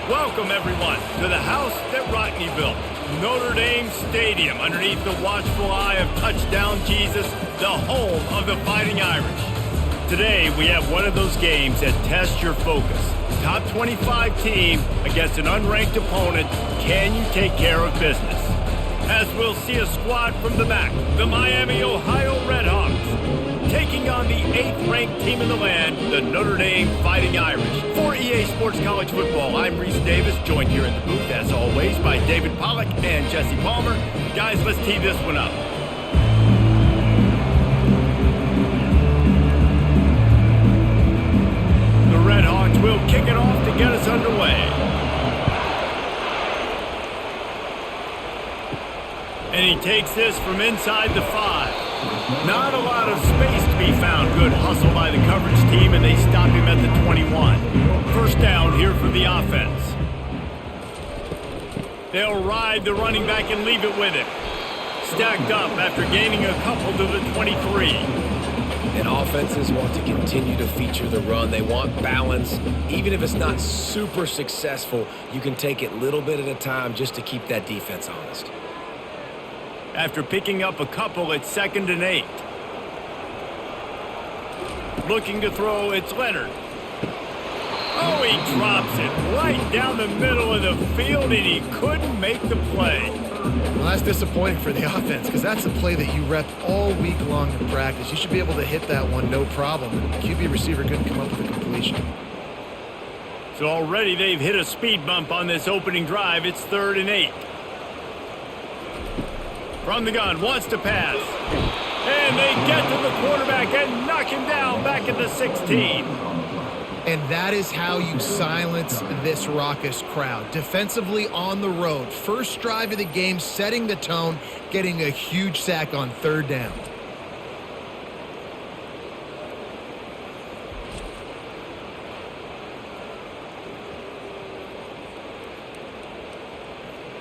Welcome, everyone, to the house that Rodney built, Notre Dame Stadium, underneath the watchful eye of Touchdown Jesus, the home of the Fighting Irish. Today, we have one of those games that tests your focus. Top 25 team against an unranked opponent. Can you take care of business? As we'll see a squad from the back, the Miami, Ohio Redhawks, taking on the 8th-ranked team in the land, the Notre Dame Fighting Irish. For EA Sports College Football, I'm Reese Davis, joined here in the booth, as always, by David Pollack and Jesse Palmer. Guys, let's tee this one up. The Redhawks will kick it off to get us underway. And he takes this from inside the 5. Not a lot of space to be found. Good hustle by the coverage team, and they stop him at the 21. First down here for the offense. They'll ride the running back and leave it with him. Stacked up after gaining a couple to the 23. And offenses want to continue to feature the run. They want balance. Even if it's not super successful, you can take it little bit at a time just to keep that defense honest. After picking up a couple, it's 2nd and 8. Looking to throw, it's Leonard. Oh, he drops it right down the middle of the field, and he couldn't make the play. Well, that's disappointing for the offense, because that's a play that you rep all week long in practice. You should be able to hit that one no problem. The QB receiver couldn't come up with a completion. So already they've hit a speed bump on this opening drive. It's 3rd and 8. From the gun, wants to pass. And they get to the quarterback and knock him down back at the 16. And that is how you silence this raucous crowd. Defensively on the road. First drive of the game, setting the tone, getting a huge sack on 3rd down.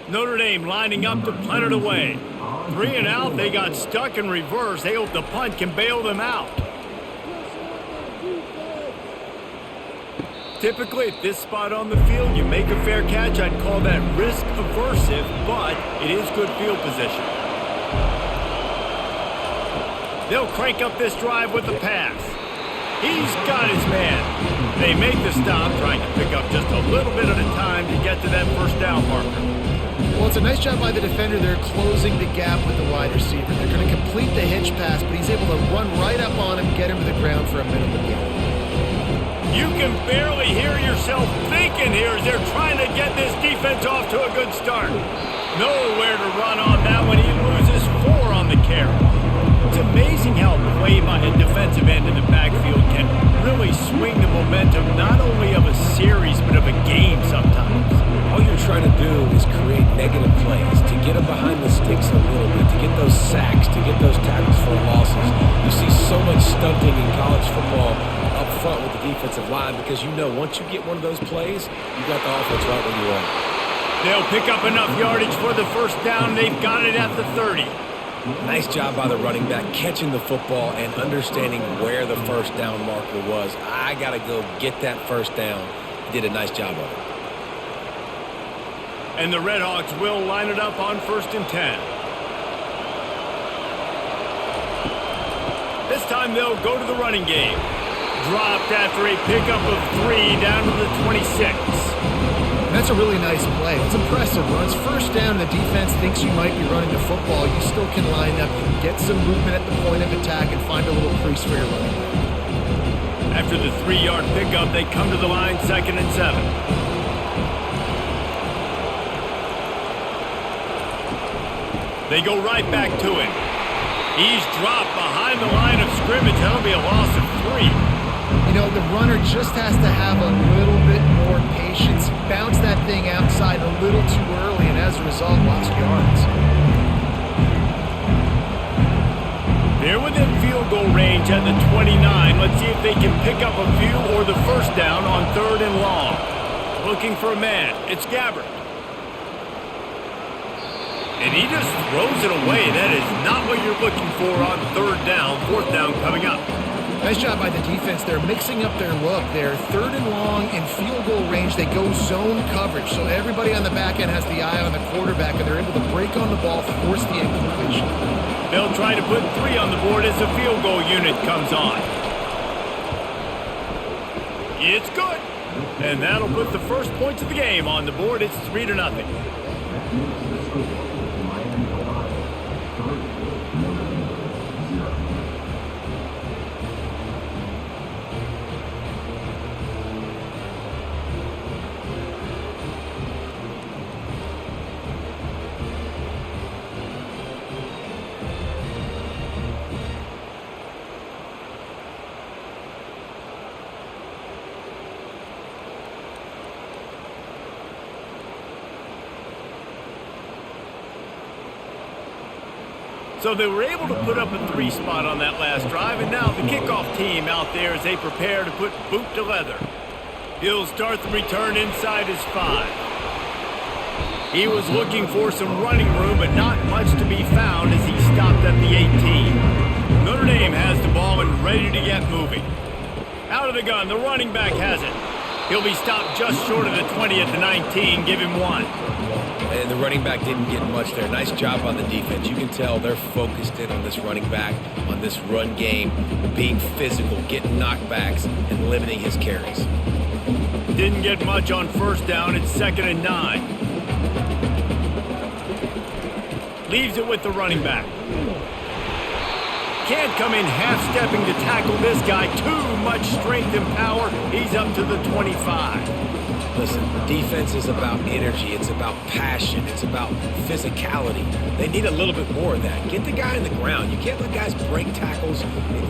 Notre Dame lining up to punt it away. 3 and out, they got stuck in reverse. They hope the punt can bail them out. Typically at this spot on the field, you make a fair catch. I'd call that risk aversive, but it is good field position. They'll crank up this drive with the pass. He's got his man. They make the stop, trying to pick up just a little bit at a time to get to that first down marker. Well, it's a nice job by the defender. They're closing the gap with the wide receiver. They're going to complete the hitch pass, but he's able to run right up on him, get him to the ground for a minimal gain. You can barely hear yourself thinking here as they're trying to get this defense off to a good start. Nowhere to run on that one. He loses 4 on the carry. It's amazing how play by a defensive end in the backfield can really swing the momentum not only of a series but of a game sometimes. All you're trying to do is create negative plays, to get them behind the sticks a little bit, to get those sacks, to get those tackles for losses. You see so much stunting in college football up front with the defensive line because you know once you get one of those plays, you got the offense right where you want it. They'll pick up enough yardage for the first down. They've got it at the 30. Nice job by the running back catching the football and understanding where the first down marker was. I got to go get that first down. He did a nice job of it. And the Redhawks will line it up on 1st and 10. This time they'll go to the running game. Dropped after a pickup of 3 down to the 26. That's a really nice play. It's impressive. Runs first down, the defense thinks you might be running the football. You still can line up, get some movement at the point of attack, and find a little crease for your running back. After the 3-yard pickup, they come to the line, 2nd and 7. They go right back to him. He's dropped behind the line of scrimmage. That'll be a loss of 3. You know, the runner just has to have a little bit more patience. Bounce that thing outside a little too early, and as a result, lost yards. They're within field goal range at the 29. Let's see if they can pick up a few or the first down on 3rd and long. Looking for a man. It's Gabbert. And he just throws it away. That is not what you're looking for on 3rd down. 4th down coming up. Nice job by the defense. They're mixing up their look. They're third and long in field goal range. They go zone coverage. So everybody on the back end has the eye on the quarterback, and they're able to break on the ball, force the incompletion. They'll try to put 3 on the board as the field goal unit comes on. It's good. And that'll put the first points of the game on the board. It's 3-0. So they were able to put up a 3 spot on that last drive, and now the kickoff team out there as they prepare to put boot to leather. He'll start the return inside his 5. He was looking for some running room, but not much to be found as he stopped at the 18. Notre Dame has the ball and ready to get moving. Out of the gun, the running back has it. He'll be stopped just short of the 20 at the 19, give him 1. And the running back didn't get much there. Nice job on the defense. You can tell they're focused in on this running back, on this run game, being physical, getting knockbacks, and limiting his carries. Didn't get much on first down. It's 2nd and 9. Leaves it with the running back. Can't come in half-stepping to tackle this guy. Too much strength and power. He's up to the 25. Listen, defense is about energy. It's about passion. It's about physicality. They need a little bit more of that. Get the guy on the ground. You can't let guys break tackles.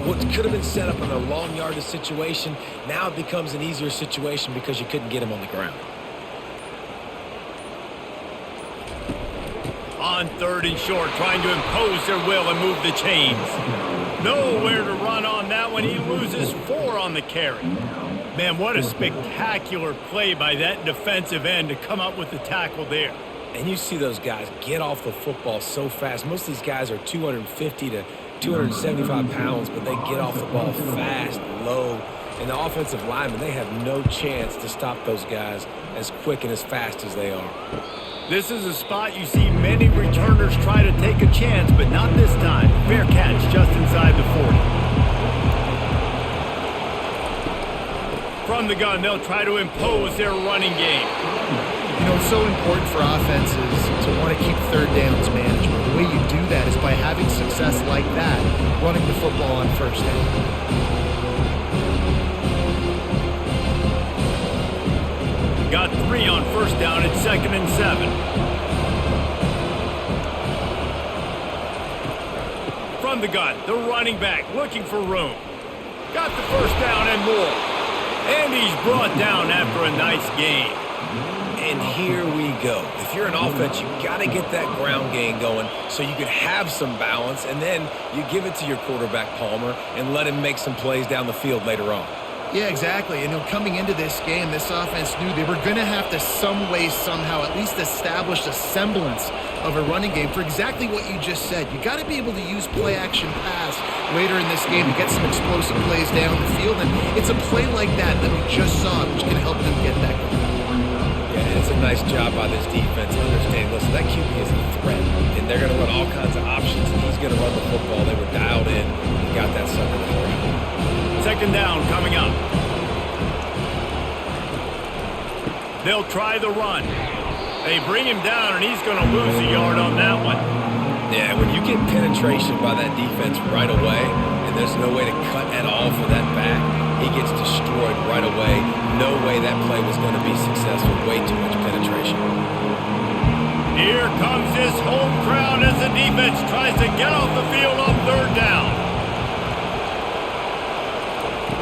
What could have been set up in a long yardage situation, now it becomes an easier situation because you couldn't get him on the ground. On 3rd and short, trying to impose their will and move the chains. Nowhere to run on that one. He loses 4 on the carry. Man, what a spectacular play by that defensive end to come up with the tackle there. And you see those guys get off the football so fast. Most of these guys are 250 to 275 pounds, but they get off the ball fast, low. And the offensive linemen, they have no chance to stop those guys as quick and as fast as they are. This is a spot you see many returners try to take a chance, but not this time. Fair catch just inside the 40. From the gun, they'll try to impose their running game. You know, it's so important for offenses to want to keep third downs management. The way you do that is by having success like that, running the football on first down. Got 3 on first down at 2nd and 7. From the gun, the running back looking for room. Got the first down and more. And he's brought down after a nice gain. And here we go. If you're an offense, you got to get that ground game going so you can have some balance, and then you give it to your quarterback, Palmer, and let him make some plays down the field later on. Yeah, exactly. You know, coming into this game, this offense knew they were going to have to some way, somehow, at least establish a semblance of a running game for exactly what you just said. You got to be able to use play-action pass later in this game to get some explosive plays down the field, and it's a play like that we just saw, which can help them get that going. Yeah, it's a nice job by this defense understanding, listen, that QB is a threat, and they're going to run all kinds of options, and he's going to run the football. They were dialed in and got that sucker to the ground. 2nd down coming up. They'll try the run. They bring him down, and he's going to lose a yard on that one. Yeah, when you get penetration by that defense right away, and there's no way to cut at all for that back, he gets destroyed right away. No way that play was going to be successful. Way too much penetration. Here comes his home crowd as the defense tries to get off the field on 3rd down.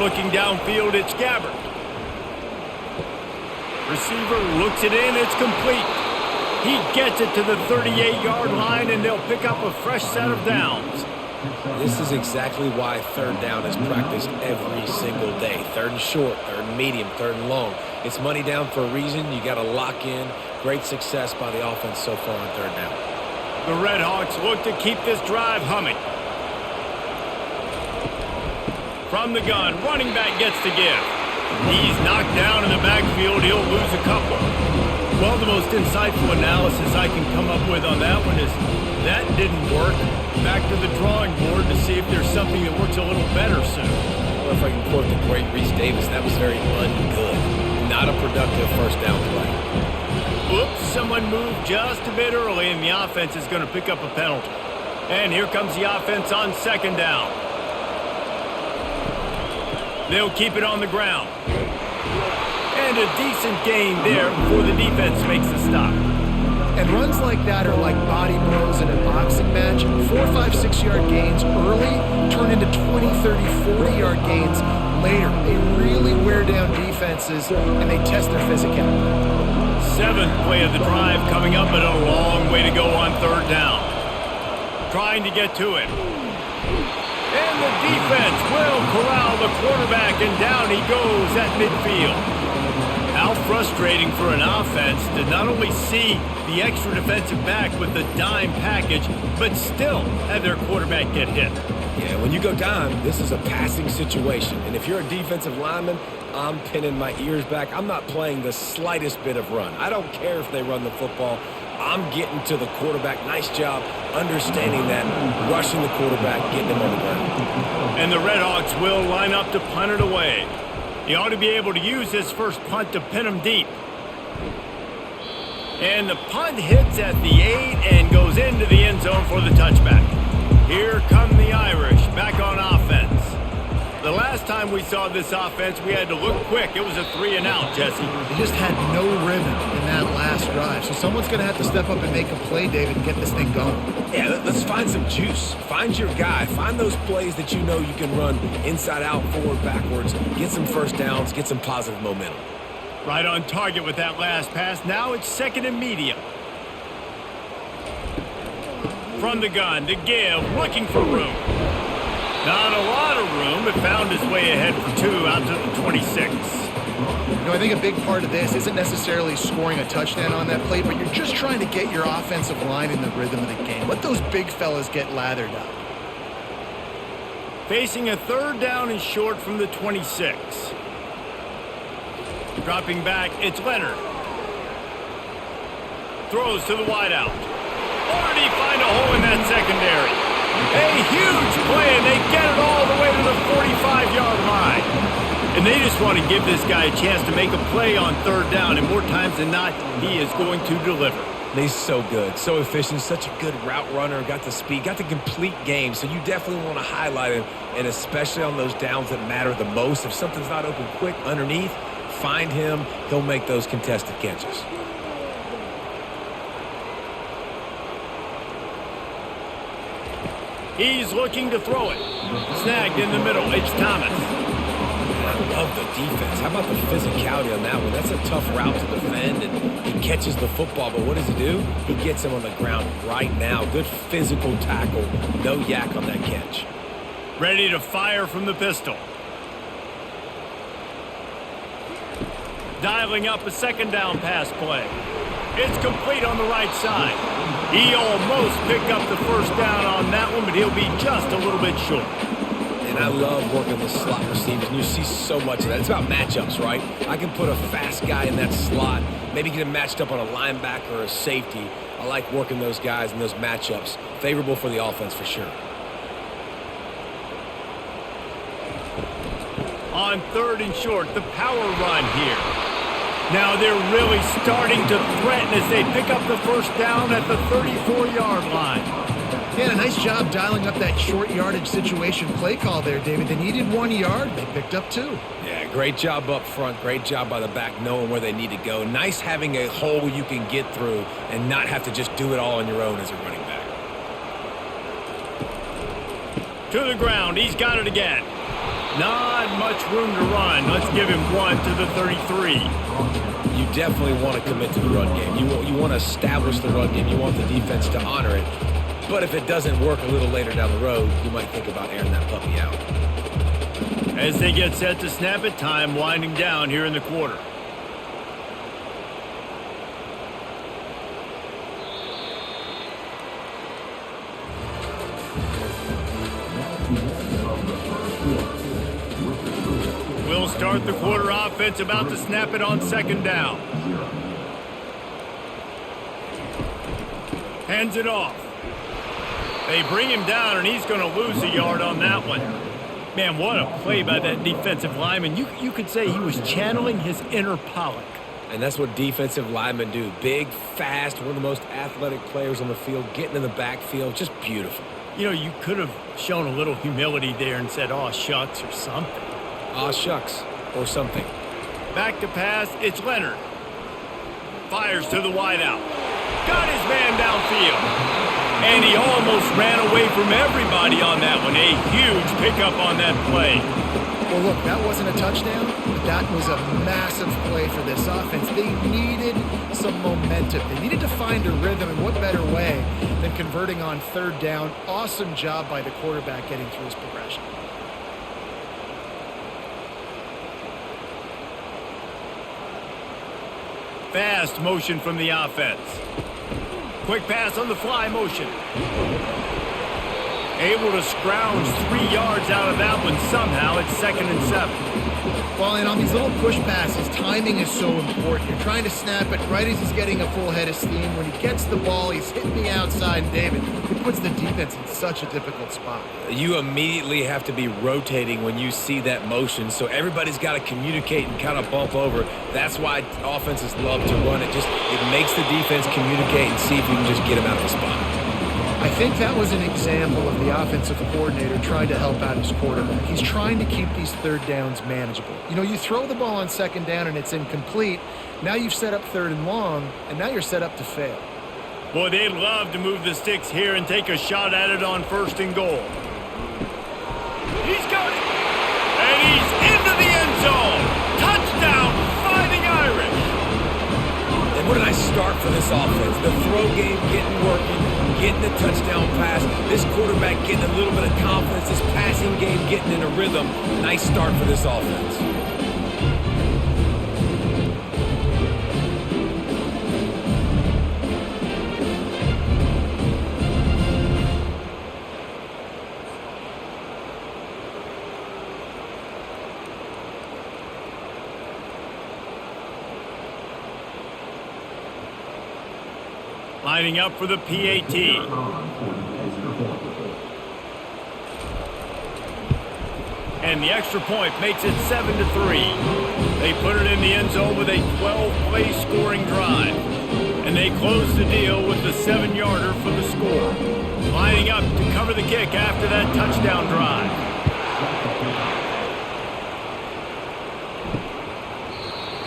Looking downfield, it's Gabbert. Receiver looks it in, it's complete. He gets it to the 38-yard line, and they'll pick up a fresh set of downs. This is exactly why 3rd down is practiced every single day. 3rd and short, 3rd and medium, 3rd and long. It's money down for a reason. You got to lock in. Great success by the offense so far on 3rd down. The Red Hawks look to keep this drive humming. From the gun, running back gets to give. He's knocked down in the backfield. He'll lose a couple. Well, the most insightful analysis I can come up with on that one is that didn't work. Back to the drawing board to see if there's something that works a little better soon. Well, if I can quote the great Reese Davis, that was very ungood. Not a productive first down play. Oops, someone moved just a bit early, and the offense is going to pick up a penalty. And here comes the offense on second down. They'll keep it on the ground. And a decent gain there before the defense makes the stop. And runs like that are like body blows in a boxing match. 4, 5, 6 yard gains early turn into 20, 30, 40-yard gains later. They really wear down defenses, and they test their physicality. Seventh play of the drive coming up, but a long way to go on third down. Trying to get to it. And the defense will corral the quarterback, and down he goes at midfield. How frustrating for an offense to not only see the extra defensive back with the dime package, but still have their quarterback get hit. Yeah, when you go dime, this is a passing situation. And if you're a defensive lineman, I'm pinning my ears back. I'm not playing the slightest bit of run. I don't care if they run the football. I'm getting to the quarterback. Nice job understanding that, rushing the quarterback, getting him on the ground. And the Redhawks will line up to punt it away. He ought to be able to use his first punt to pin him deep. And the punt hits at the 8 and goes into the end zone for the touchback. Here come the Irish back on offense. The last time we saw this offense, we had to look quick. It was a 3-and-out, Jesse. They just had no rhythm in that last drive. So someone's going to have to step up and make a play, David, and get this thing going. Yeah, let's find some juice. Find your guy. Find those plays that you know you can run inside out, forward, backwards. Get some first downs. Get some positive momentum. Right on target with that last pass. Now it's second and medium. From the gun to give, looking for room. Not a lot of room, but found his way ahead for 2 out to the 26. You know, I think a big part of this isn't necessarily scoring a touchdown on that play, but you're just trying to get your offensive line in the rhythm of the game. Let those big fellas get lathered up. Facing a third down and short from the 26. Dropping back, it's Leonard. Throws to the wideout. Already find a hole in that secondary. A huge play, and they get it all the way to the 45-yard line. And they just want to give this guy a chance to make a play on third down, and more times than not, he is going to deliver. He's so good, so efficient, such a good route runner, got the speed, got the complete game, so you definitely want to highlight him, and especially on those downs that matter the most. If something's not open quick underneath, find him. He'll make those contested catches. He's looking to throw it. Snagged in the middle. It's Thomas. I love the defense. How about the physicality on that one? That's a tough route to defend, and he catches the football, but what does he do? He gets him on the ground right now. Good physical tackle. No yak on that catch. Ready to fire from the pistol. Dialing up a second down pass play. It's complete on the right side. He almost picked up the first down on that one, but he'll be just a little bit short. And I love working the slot receivers, and you see so much of that. It's about matchups, right? I can put a fast guy in that slot, maybe get him matched up on a linebacker or a safety. I like working those guys in those matchups. Favorable for the offense for sure. On third and short, the power run here. Now they're really starting to threaten as they pick up the first down at the 34-yard line. Yeah, a nice job dialing up that short yardage situation play call there, David. They needed 1 yard. They picked up 2. Yeah, great job up front. Great job by the back knowing where they need to go. Nice having a hole you can get through and not have to just do it all on your own as a running back. To the ground. He's got it again. Not much room to run. Let's give him 1 to the 33. You definitely want to commit to the run game. You want to establish the run game. You want the defense to honor it. But if it doesn't work a little later down the road, you might think about airing that puppy out. As they get set to snap it, time winding down here in the quarter. start the quarter offense, about to snap it on second down. Hands it off. They bring him down, and he's going to lose a yard on that one. Man, what a play by that defensive lineman. You could say he was channeling his inner Pollock. And that's what defensive linemen do. Big, fast, one of the most athletic players on the field, getting in the backfield, just beautiful. You know, you could have shown a little humility there and said, "Aw, shucks," or something. Aw, shucks, or something. Back to pass, it's Leonard. Fires to the wideout. Got his man downfield. And he almost ran away from everybody on that one. A huge pickup on that play. Well, look, that wasn't a touchdown, but that was a massive play for this offense. They needed some momentum. They needed to find a rhythm, and what better way than converting on third down. Awesome job by the quarterback getting through his progression. Fast motion from the offense. Quick pass on the fly motion. Able to scrounge 3 yards out of that one somehow. It's 2nd and 7. Well, and on these little push passes, timing is so important. You're trying to snap it right as he's getting a full head of steam. When he gets the ball, he's hitting the outside, and David, it puts the defense in such a difficult spot. You immediately have to be rotating when you see that motion, so everybody's got to communicate and kind of bump over. That's why offenses love to run it. It makes the defense communicate and see if you can just get him out of the spot. I think that was an example of the offensive coordinator trying to help out his quarterback. He's trying to keep these third downs manageable. You know, you throw the ball on second down and it's incomplete. Now you've set up third and long, and now you're set up to fail. Boy, they'd love to move the sticks here and take a shot at it on 1st and goal. He's got it! And he's into the end zone! Touchdown, Fighting Irish! And what a nice start for this offense. The throw game getting working. Getting the touchdown pass, this quarterback getting a little bit of confidence, this passing game getting in a rhythm. Nice start for this offense. Lining up for the PAT. And the extra point makes it 7-3. They put it in the end zone with a 12-play scoring drive. And they close the deal with the 7-yarder for the score. Lining up to cover the kick after that touchdown drive.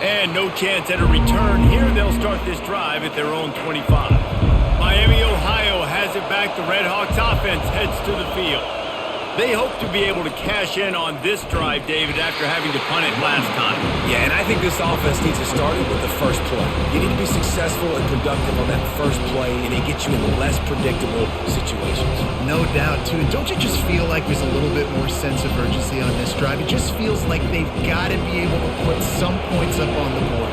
And no chance at a return here. They'll start this drive at their own 25. Miami, Ohio has it back. The Red Hawks offense heads to the field. They hope to be able to cash in on this drive, David, after having to punt it last time. Yeah, and I think this offense needs to start it with the first play. You need to be successful and productive on that first play, and it gets you in less predictable situations. No doubt, too. Don't you just feel like there's a little bit more sense of urgency on this drive? It just feels like they've got to be able to put some points up on the board.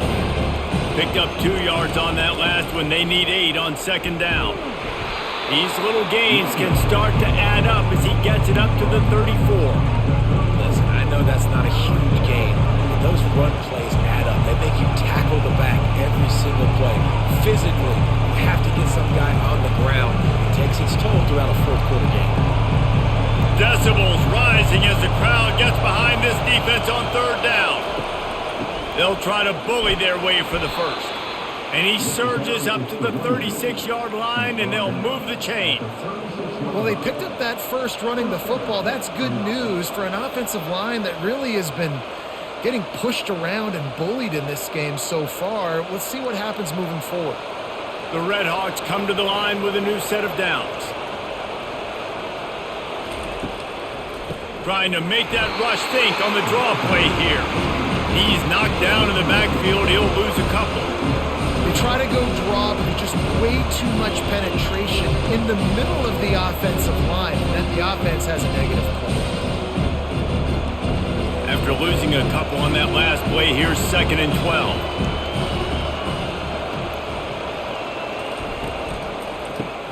Picked up 2 yards on that last one. They need 8 on second down. These little gains can start to add up as he gets it up to the 34. Listen, I know that's not a huge gain, but those run plays add up. They make you tackle the back every single play. Physically, you have to get some guy on the ground. It takes its toll throughout a fourth-quarter game. Decibels rising as the crowd gets behind this defense on third down. They'll try to bully their way for the first. And he surges up to the 36-yard line, and they'll move the chains. Well, they picked up that first running the football. That's good news for an offensive line that really has been getting pushed around and bullied in this game so far. Let's see what happens moving forward. The Red Hawks come to the line with a new set of downs. Trying to make that rush think on the draw play here. He's knocked down in the backfield. He'll lose a couple. They try to go draw, but there's just way too much penetration in the middle of the offensive line, and then the offense has a negative call. After losing a couple on that last play, here's 2nd and 12.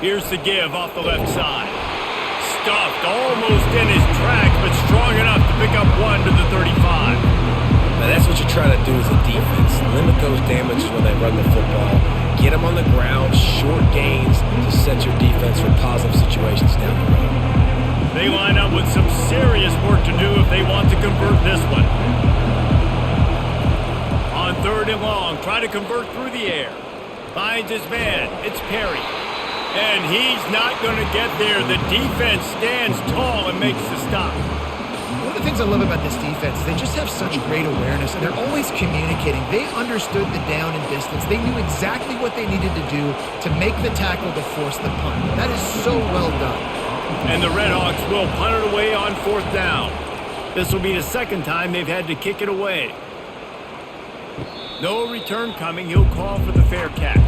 Here's the give off the left side. Stuffed almost in his tracks, but strong enough to pick up 1 to the 35. that's what you're trying to do as a defense. Limit those damages when they run the football. Get them on the ground, short gains to set your defense for positive situations down the road. They line up with some serious work to do if they want to convert this one. On 3rd and long, try to convert through the air. Finds his man. It's Perry. And he's not going to get there. The defense stands tall and makes the stop. One of the things I love about this defense is they just have such great awareness, and they're always communicating. They understood the down and distance. They knew exactly what they needed to do to make the tackle to force the punt. That is so well done. And the Redhawks will punt it away on 4th down. This will be the second time they've had to kick it away. No return coming. He'll call for the fair catch.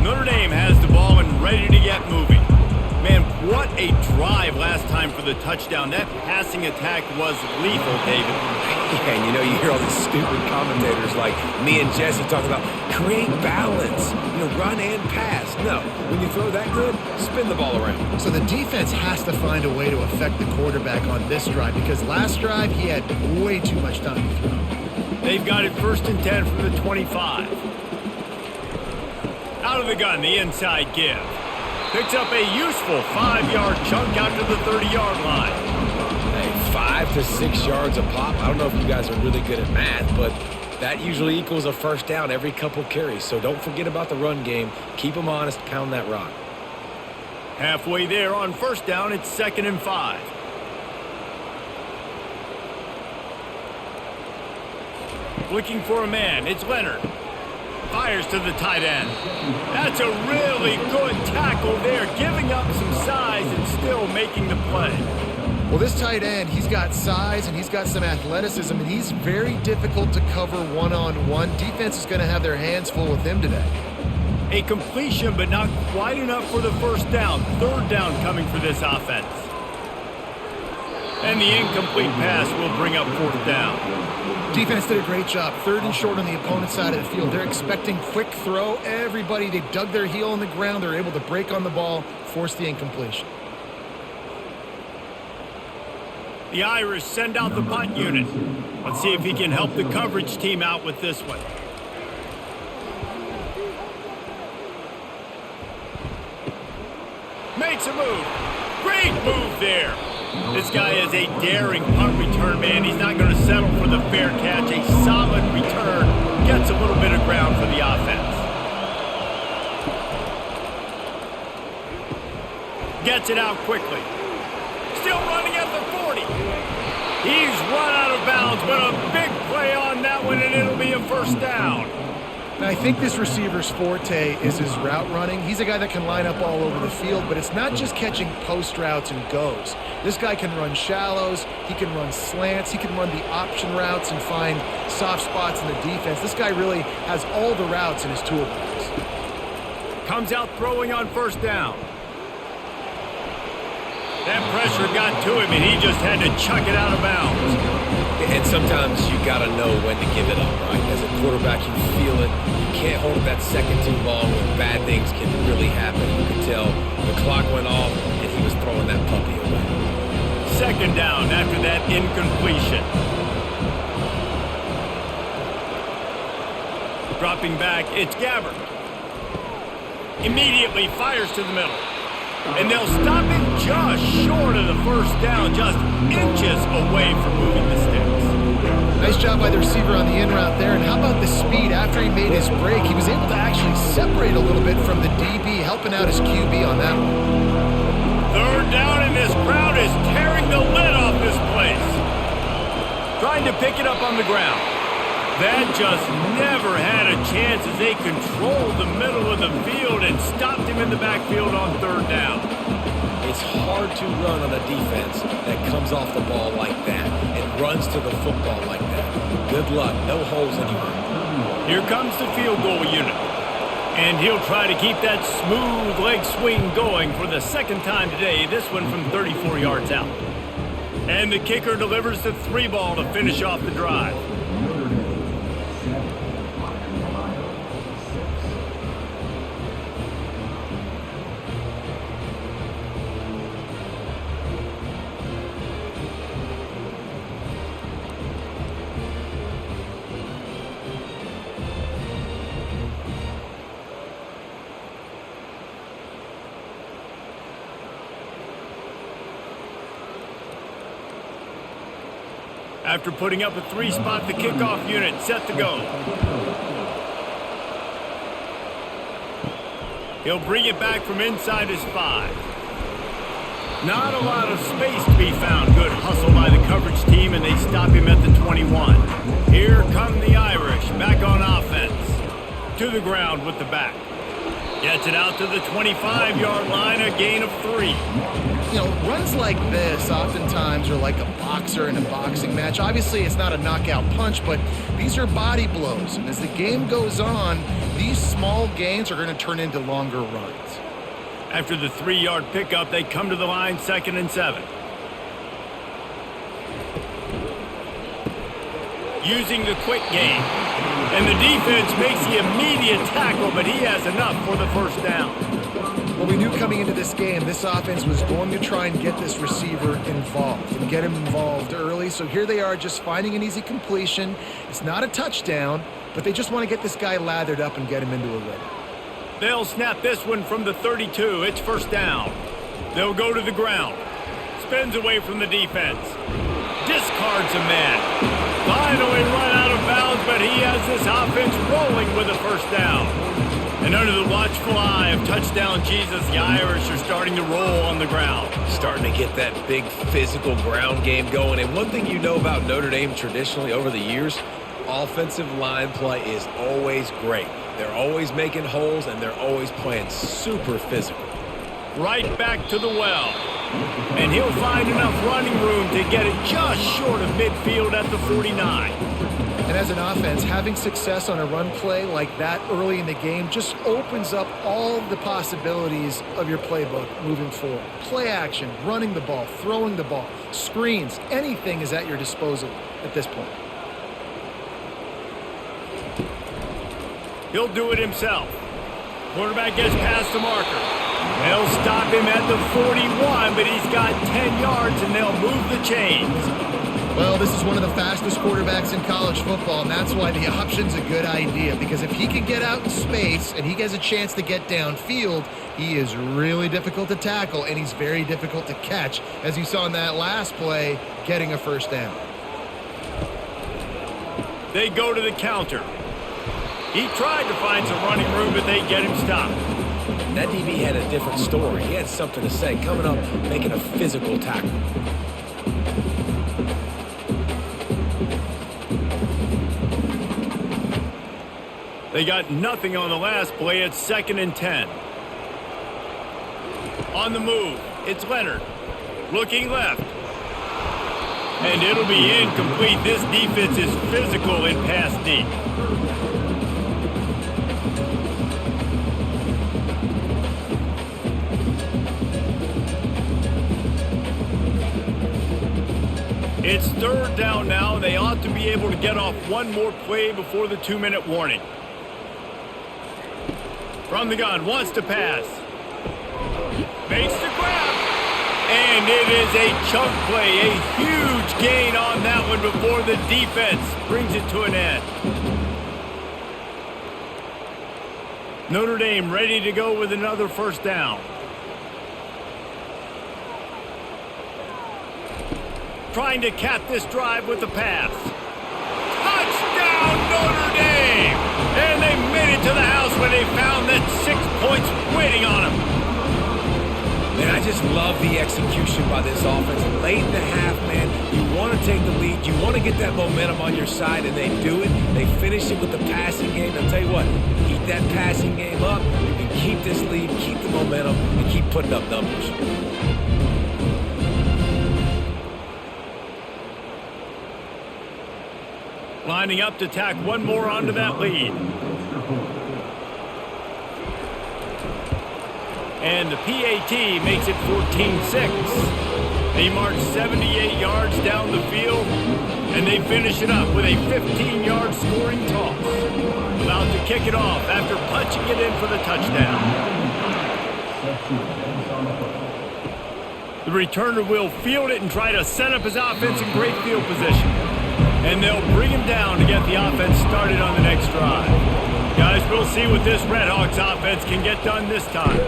Notre Dame has the ball and ready to get moving. Man, what a drive last time for the touchdown. That passing attack was lethal, David. Yeah, and you hear all these stupid commentators like me and Jesse talking about create balance, run and pass. No, when you throw that good, spin the ball around. So the defense has to find a way to affect the quarterback on this drive because last drive he had way too much time to throw. They've got it 1st and 10 from the 25. Out of the gun, the inside give. Picks up a useful 5-yard chunk out to the 30-yard line. Hey, 5 to 6 yards a pop. I don't know if you guys are really good at math, but that usually equals a first down every couple carries. So don't forget about the run game. Keep them honest. Pound that rock. Halfway there on 1st down, it's 2nd and 5. Looking for a man. It's Leonard. Fires to the tight end. That's a really good tackle there, giving up some size and still making the play. Well, this tight end, he's got size and he's got some athleticism, and he's very difficult to cover one-on-one. Defense is going to have their hands full with him today. A completion, but not quite enough for the first down. 3rd down coming for this offense. And the incomplete pass will bring up 4th down. Defense did a great job. 3rd and short on the opponent's side of the field. They're expecting quick throw. Everybody, they dug their heel on the ground. They're able to break on the ball, force the incompletion. The Irish send out the punt unit. Let's see if he can help the coverage team out with this one. Makes a move. Great move there. This guy is a daring punt return man. He's not going to settle for the fair catch. A solid return. Gets a little bit of ground for the offense. Gets it out quickly. Still running at the 40. He's run out of bounds, but a big play on that one, and it'll be a first down. Now, I think this receiver's forte is his route running. He's a guy that can line up all over the field, but it's not just catching post routes and goes. This guy can run shallows, he can run slants, he can run the option routes and find soft spots in the defense. This guy really has all the routes in his toolbox. Comes out throwing on 1st down. That pressure got to him, and he just had to chuck it out of bounds. And sometimes you got to know when to give it up, right? As a quarterback, you feel it. You can't hold it that second too long when bad things can really happen. You could tell the clock went off, and he was throwing that puppy away. 2nd down after that incompletion. Dropping back, it's Gabbard. Immediately fires to the middle. And they'll stop him just short of the first down, just inches away from moving the sticks. Nice job by the receiver on the in route there. And how about the speed? After he made his break, he was able to actually separate a little bit from the DB, helping out his QB on that one. 3rd down, and this crowd is tearing the lid off this place. Trying to pick it up on the ground. That just never had a chance as they controlled the middle of the field and stopped him in the backfield on 3rd down. It's hard to run on a defense that comes off the ball like that and runs to the football like that. Good luck. No holes anywhere. Here comes the field goal unit. And he'll try to keep that smooth leg swing going for the 2nd time today, this one from 34 yards out. And the kicker delivers the 3-ball to finish off the drive. After putting up a 3-spot, the kickoff unit set to go. He'll bring it back from inside his 5. Not a lot of space to be found. Good hustle by the coverage team, and they stop him at the 21. Here come the Irish, back on offense. To the ground with the back. Gets it out to the 25-yard line, a gain of 3. You know, runs like this oftentimes are like a boxer in a boxing match. Obviously, it's not a knockout punch, but these are body blows. And as the game goes on, these small gains are going to turn into longer runs. After the 3-yard pickup, they come to the line, 2nd and 7. Using the quick game. And the defense makes the immediate tackle, but he has enough for the first down. Well, we knew coming into this game, this offense was going to try and get this receiver involved and get him involved early. So here they are just finding an easy completion. It's not a touchdown, but they just want to get this guy lathered up and get him into a rhythm. They'll snap this one from the 32. It's first down. They'll go to the ground. Spins away from the defense. Discards a man. Finally run out of bounds, but he has this offense rolling with a first down. And under the watchful eye of touchdown Jesus, the Irish are starting to roll on the ground. Starting to get that big physical ground game going. And one thing you know about Notre Dame traditionally over the years, offensive line play is always great. They're always making holes, and they're always playing super physical. Right back to the well. And he'll find enough running room to get it just short of midfield at the 49. And as an offense, having success on a run play like that early in the game just opens up all the possibilities of your playbook moving forward. Play action, running the ball, throwing the ball, screens, anything is at your disposal at this point. He'll do it himself. Quarterback gets past the marker. They'll stop him at the 41, but he's got 10 yards, and they'll move the chains. Well, this is one of the fastest quarterbacks in college football, and that's why the option's a good idea, because if he can get out in space and he gets a chance to get downfield, he is really difficult to tackle, and he's very difficult to catch, as you saw in that last play, getting a first down. They go to the counter. He tried to find some running room, but they get him stopped. That DB had a different story. He had something to say, coming up, making a physical tackle. They got nothing on the last play. It's 2nd and 10. On the move, it's Leonard. Looking left. And it'll be incomplete. This defense is physical in pass deep. It's 3rd down now. They ought to be able to get off one more play before the 2-minute warning. From the gun, wants to pass. Makes the grab. And it is a chunk play. A huge gain on that one before the defense brings it to an end. Notre Dame ready to go with another first down. Trying to cap this drive with the pass. Touchdown, Notre Dame! And they made it to the house when they found that 6 points waiting on them. Man, I just love the execution by this offense. Late in the half, man, you want to take the lead. You want to get that momentum on your side, and they do it. They finish it with the passing game. I'll tell you what, keep that passing game up. You can keep this lead, keep the momentum, and keep putting up numbers. Lining up to tack one more onto that lead. And the PAT makes it 14-6. They march 78 yards down the field, and they finish it up with a 15-yard scoring toss. About to kick it off after punching it in for the touchdown. The returner will field it and try to set up his offense in great field position. And they'll bring him down to get the offense started on the next drive. Guys, we'll see what this Redhawks offense can get done this time.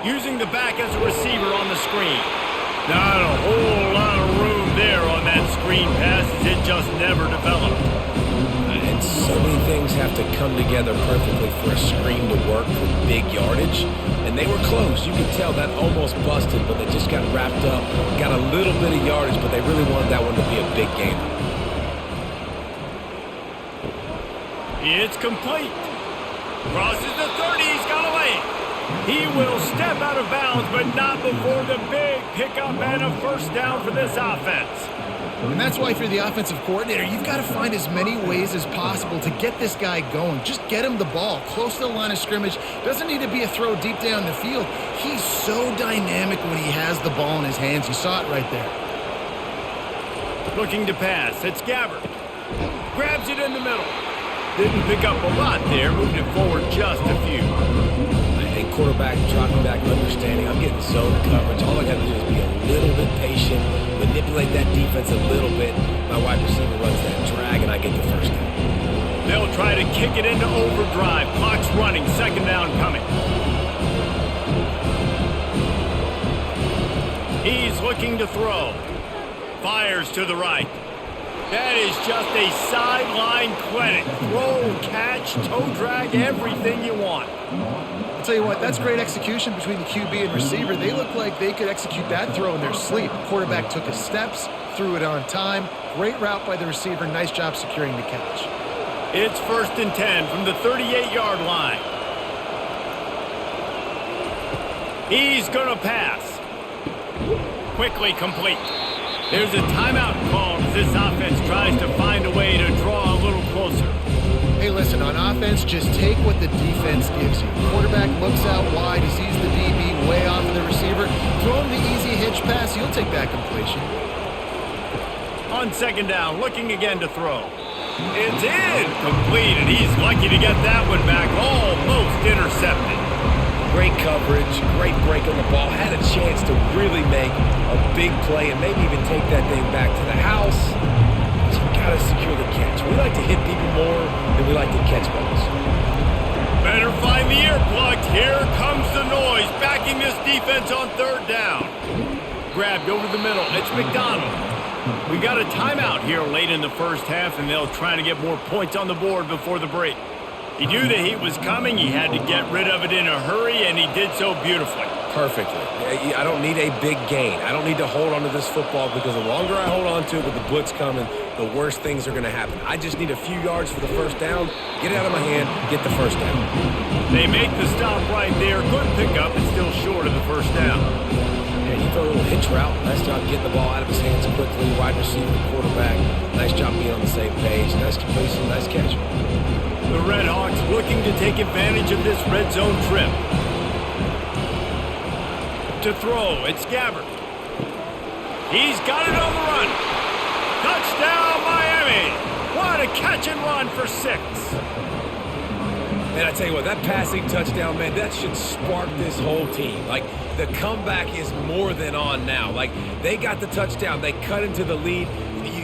Using the back as a receiver on the screen. Not a whole lot of room there on that screen pass. It just never developed. And so many things have to come together perfectly for a screen to work for big yardage. And they were close. You could tell that almost busted, but they just got wrapped up, got a little bit of yardage, but they really wanted that one to be a big gainer. It's complete. Crosses the 30. He's got away. He will step out of bounds, but not before the big pickup and a first down for this offense. And that's why if you're the offensive coordinator, you've got to find as many ways as possible to get this guy going. Just get him the ball close to the line of scrimmage. Doesn't need to be a throw deep down the field. He's so dynamic when he has the ball in his hands. You saw it right there. Looking to pass. It's Gabbert. Grabs it in the middle. Didn't pick up a lot there. Moved it forward just a few. And quarterback dropping back, understanding I'm getting zone coverage. All I got to do is be a little bit patient, manipulate that defense a little bit. My wide receiver runs that drag, and I get the first down. They'll try to kick it into overdrive. Clock's running. Second down coming. He's looking to throw. Fires to the right. That is just a sideline credit. Throw, catch, toe drag, everything you want. I'll tell you what, that's great execution between the QB and receiver. They look like they could execute that throw in their sleep. The quarterback took his steps, threw it on time. Great route by the receiver. Nice job securing the catch. It's 1st and 10 from the 38-yard line. He's going to pass. Quickly complete. There's a timeout called as this offense tries to find a way to draw a little closer. Hey, listen, on offense, just take what the defense gives you. Quarterback looks out wide. He sees the DB way off of the receiver. Throw him the easy hitch pass. He'll take that completion. On second down, looking again to throw. It's incomplete, and he's lucky to get that one back. Almost intercepted. Great coverage, great break on the ball. Had a chance to really make a big play and maybe even take that thing back to the house. But you got to secure the catch. We like to hit people more than we like to catch balls. Better find the earplugs. Here comes the noise, backing this defense on third down. Grabbed over the middle. It's McDonald. We got a timeout here late in the first half, and they'll try to get more points on the board before the break. He knew the heat was coming. He had to get rid of it in a hurry, and he did so beautifully. Perfectly. I don't need a big gain. I don't need to hold on to this football because the longer I hold on to it with the blitz coming, the worse things are going to happen. I just need a few yards for the first down, get it out of my hand, get the first down. They make the stop right there. Good pickup, and still short of the first down. And he threw a little hitch route. Nice job getting the ball out of his hands quickly. Wide receiver, quarterback. Nice job being on the same page. Nice completion, nice catch. The Red Hawks looking to take advantage of this red zone trip. To throw, it's Gabbert. He's got it on the run. Touchdown, Miami. What a catch and run for 6. Man, I tell you what, that passing touchdown, man, that should spark this whole team. Like, the comeback is more than on now. Like, they got the touchdown. They cut into the lead.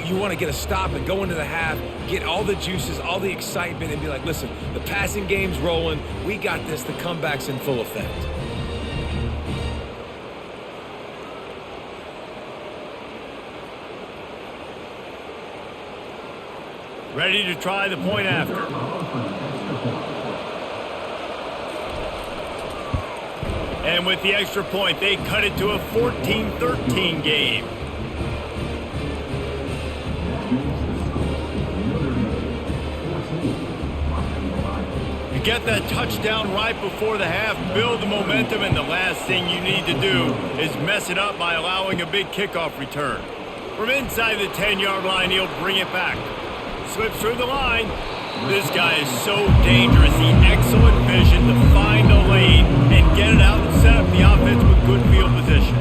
You want to get a stop and go into the half, get all the juices, all the excitement, and be like, listen, the passing game's rolling. We got this. The comeback's in full effect. Ready to try the point after. And with the extra point, they cut it to a 14-13 game. Get that touchdown right before the half, build the momentum, and the last thing you need to do is mess it up by allowing a big kickoff return. From inside the 10-yard line, he'll bring it back. Slips through the line. This guy is so dangerous. He excellent vision to find a lane and get it out and set up the offense with good field position.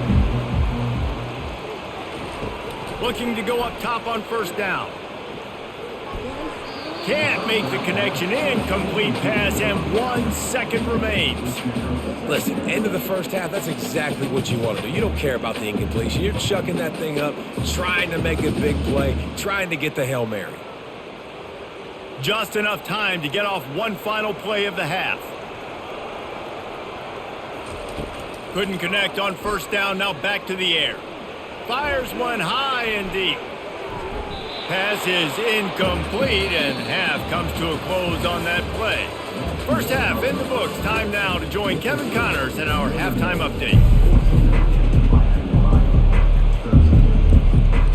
Looking to go up top on first down. Can't make the connection. Incomplete pass, and 1 second remains. Listen, end of the first half, that's exactly what you want to do. You don't care about the incompletion. You're chucking that thing up, trying to make a big play, trying to get the Hail Mary. Just enough time to get off one final play of the half. Couldn't connect on first down, now back to the air. Fires one high and deep. Pass is incomplete, and half comes to a close on that play. First half in the books. Time now to join Kevin Connors in our halftime update.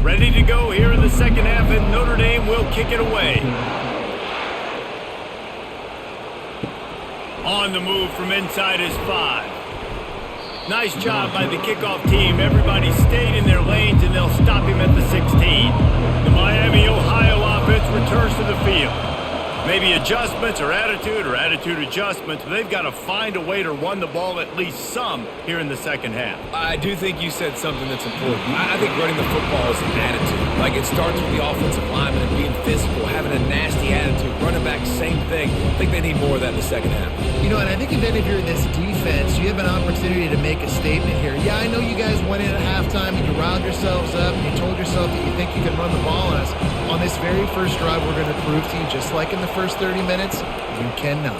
Ready to go here in the second half, and Notre Dame will kick it away. On the move from inside is 5. Nice job by the kickoff team. Everybody stayed in their lanes, and they'll stop him at the 16. The Miami, Ohio offense returns to the field. Maybe adjustments or attitude adjustments, but they've got to find a way to run the ball at least some here in the second half. I do think you said something that's important. I think running the football is an attitude. Like, it starts with the offensive lineman and being physical, having a nasty attitude. Running back, same thing. I think they need more of that in the second half. You know, and I think if any of you are in this defense, you have an opportunity to make a statement here. Yeah, I know you guys went in at halftime and you riled yourselves up and you told yourself that you think you can run the ball on us. On this very first drive, we're going to prove to you, just like in the first 30 minutes, you cannot.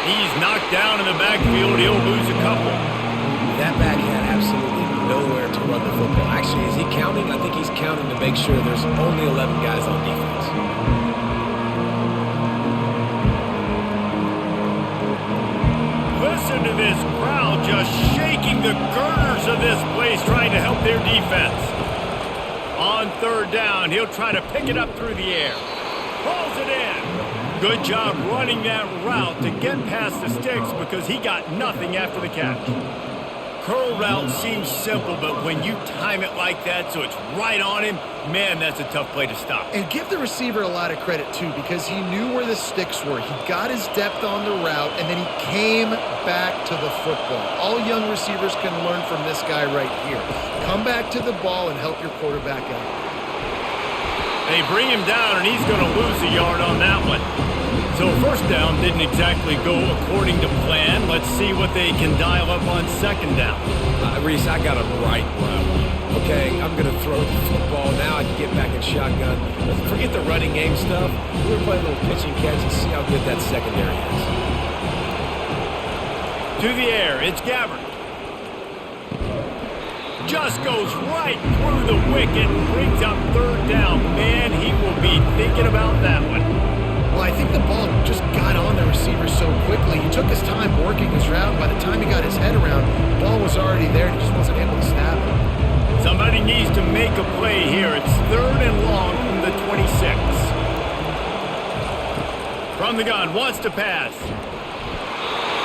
He's knocked down in the backfield. He'll lose a couple. That back had absolutely nowhere to run the football. Actually, is he counting? I think he's counting to make sure there's only 11 guys on defense. Listen to this crowd just shaking the girders of this place, trying to help their defense. On third down, he'll try to pick it up through the air. Pulls it in. Good job running that route to get past the sticks because he got nothing after the catch. Curl route seems simple, but when you time it like that so it's right on him, man, that's a tough play to stop. And give the receiver a lot of credit, too, because he knew where the sticks were. He got his depth on the route, and then he came back to the football. All young receivers can learn from this guy right here. Come back to the ball and help your quarterback out. They bring him down, and he's going to lose a yard on that one. So first down didn't exactly go according to plan. Let's see what they can dial up on second down. Reese, I got him right where I want him. Okay, I'm going to throw the football. Now I can get back in shotgun. Forget the running game stuff. We're playing a little pitch and catch and see how good that secondary is. To the air, it's Gabbard. Just goes right through the wicket and brings up third down. Man, he will be thinking about that one. Well, I think the ball just got on the receiver so quickly. He took his time working his route. By the time he got his head around, the ball was already there and he just wasn't able to snap it. Somebody needs to make a play here. It's third and long from the 26. From the gun, wants to pass.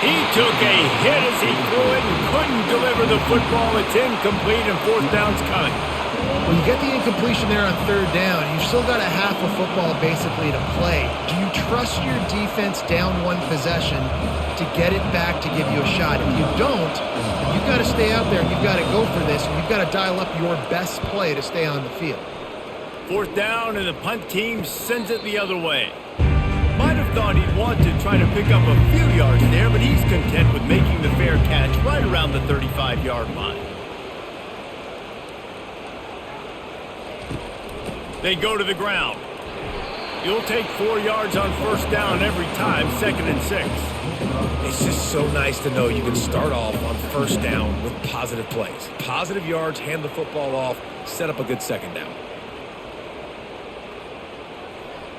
He took a hit as he threw it and couldn't deliver the football. It's incomplete and fourth down's coming. When you get the incompletion there on third down, you've still got a half of football basically to play. Do you trust your defense down one possession to get it back to give you a shot? If you don't, then you've got to stay out there and you've got to go for this and you've got to dial up your best play to stay on the field. Fourth down and the punt team sends it the other way. Might have thought he'd want to try to pick up a few yards there, but he's content with making the fair catch right around the 35-yard line. They go to the ground. You'll take 4 yards on first down every time, second and 6. It's just so nice to know you can start off on first down with positive plays. Positive yards, hand the football off, set up a good second down.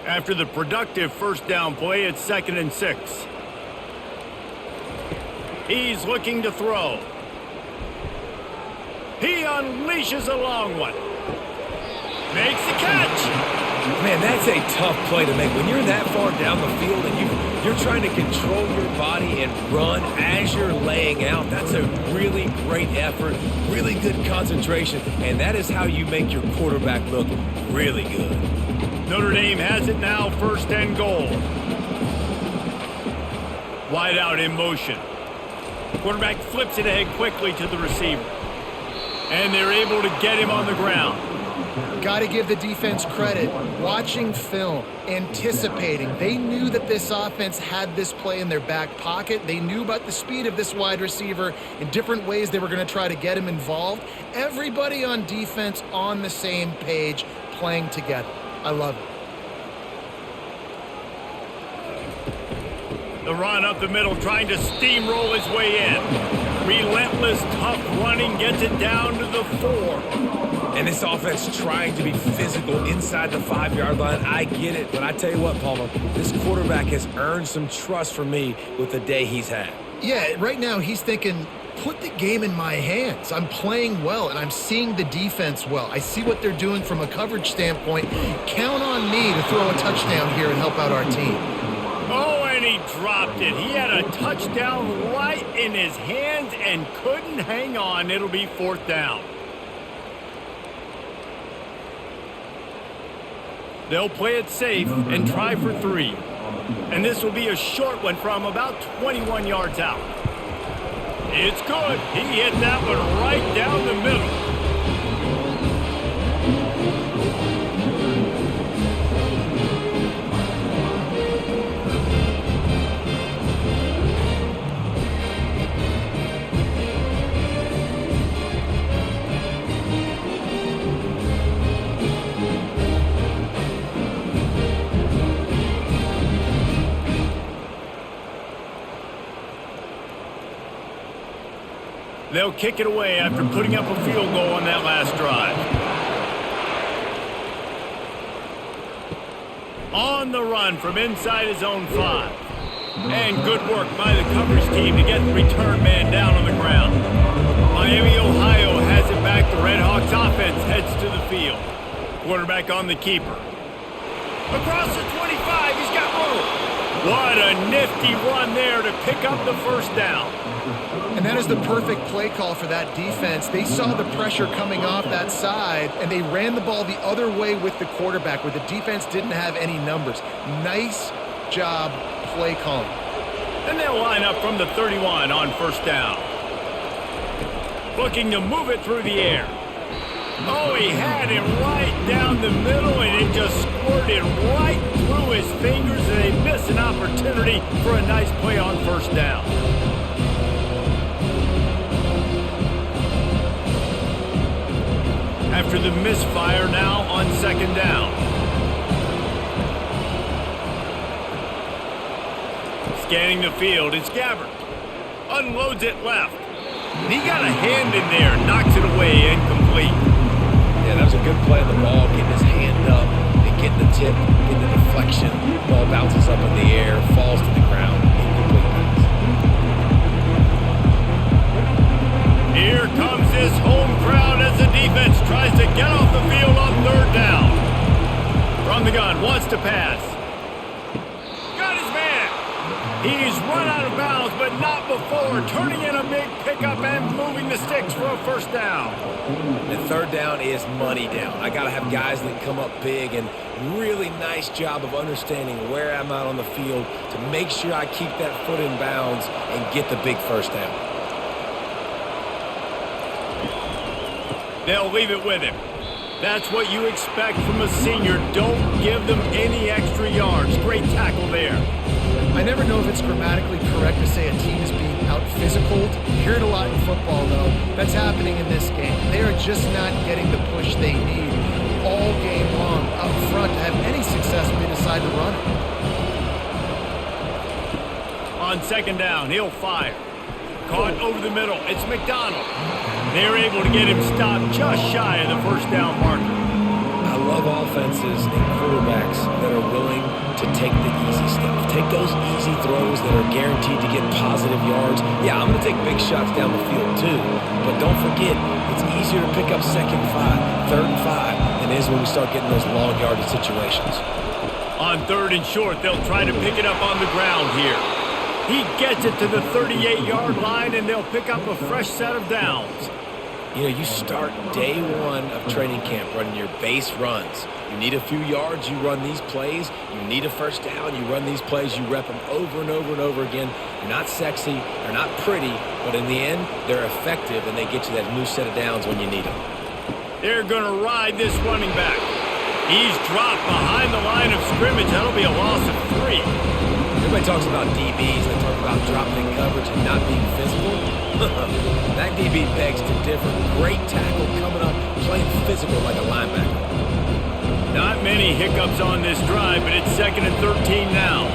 After the productive first down play, it's second and 6. He's looking to throw. He unleashes a long one. Makes the catch. Man, that's a tough play to make. When you're that far down the field and you're trying to control your body and run as you're laying out, that's a really great effort, really good concentration, and that is how you make your quarterback look really good. Notre Dame has it now, first and goal. Wide out in motion. Quarterback flips it ahead quickly to the receiver. And they're able to get him on the ground. Got to give the defense credit. Watching film, anticipating. They knew that this offense had this play in their back pocket. They knew about the speed of this wide receiver in different ways they were going to try to get him involved. Everybody on defense on the same page, playing together. I love it. The run up the middle, trying to steamroll his way in. Relentless, tough running gets it down to the 4. And this offense trying to be physical inside the 5-yard line. I get it, but I tell you what, Palmer, this quarterback has earned some trust from me with the day he's had. Yeah, right now he's thinking, put the game in my hands. I'm playing well, and I'm seeing the defense well. I see what they're doing from a coverage standpoint. Count on me to throw a touchdown here and help out our team. Oh, and he dropped it. He had a touchdown right in his hands and couldn't hang on. It'll be 4th down. They'll play it safe and try for 3. And this will be a short one from about 21 yards out. It's good. He hit that one right down the middle. They'll kick it away after putting up a field goal on that last drive. On the run from inside his own 5. And good work by the coverage team to get the return man down on the ground. Miami, Ohio has it back. The Redhawks offense heads to the field. Quarterback on the keeper. Across the 25, he's got room. What a nifty run there to pick up the 1st down. And that is the perfect play call for that defense. They saw the pressure coming off that side, and they ran the ball the other way with the quarterback, where the defense didn't have any numbers. Nice job play calling. And they'll line up from the 31 on 1st down. Looking to move it through the air. Oh, he had it right down the middle, and it just squirted right through his fingers, and they miss an opportunity for a nice play on 1st down. After the misfire, now on 2nd down. Scanning the field, it's Gabbard. Unloads it left. He got a hand in there, knocks it away, incomplete. Yeah, that was a good play on the ball, getting his hand up and getting the tip, getting the deflection. Ball bounces up in the air, falls to the ground, incomplete pass. Here comes this home crowd as the defense tries to get off the field on 3rd down. From the gun, wants to pass. Got his man. He's run out of bounds, but not before turning in a big pickup and moving the sticks for a 1st down. The 3rd down is money down. I got to have guys that come up big, and really nice job of understanding where I'm out on the field to make sure I keep that foot in bounds and get the big 1st down. They'll leave it with him. That's what you expect from a senior. Don't give them any extra yards. Great tackle there. I never know if it's grammatically correct to say a team is being out-physicaled. You hear it a lot in football, though. That's happening in this game. They are just not getting the push they need all game long up front to have any success when they decide to run it. On 2nd down, he'll fire. Caught over the middle. It's McDonald. They're able to get him stopped just shy of the 1st down marker. I love offenses and quarterbacks that are willing to take the easy stuff. Take those easy throws that are guaranteed to get positive yards. Yeah, I'm going to take big shots down the field too. But don't forget, it's easier to pick up 2nd and 5, 3rd and 5 than it is when we start getting those long yardage situations. On 3rd and short, they'll try to pick it up on the ground here. He gets it to the 38-yard line, and they'll pick up a fresh set of downs. You know, you start day 1 of training camp running your base runs. You need a few yards, you run these plays. You need a 1st down, you run these plays. You rep them over and over and over again. They're not sexy, they're not pretty, but in the end, they're effective, and they get you that new set of downs when you need them. They're going to ride this running back. He's dropped behind the line of scrimmage. That'll be a loss of 3. Everybody talks about DBs, they talk about dropping in coverage and not being physical. That DB begs to differ. Great tackle coming up, playing physical like a linebacker. Not many hiccups on this drive, but it's 2nd and 13 now.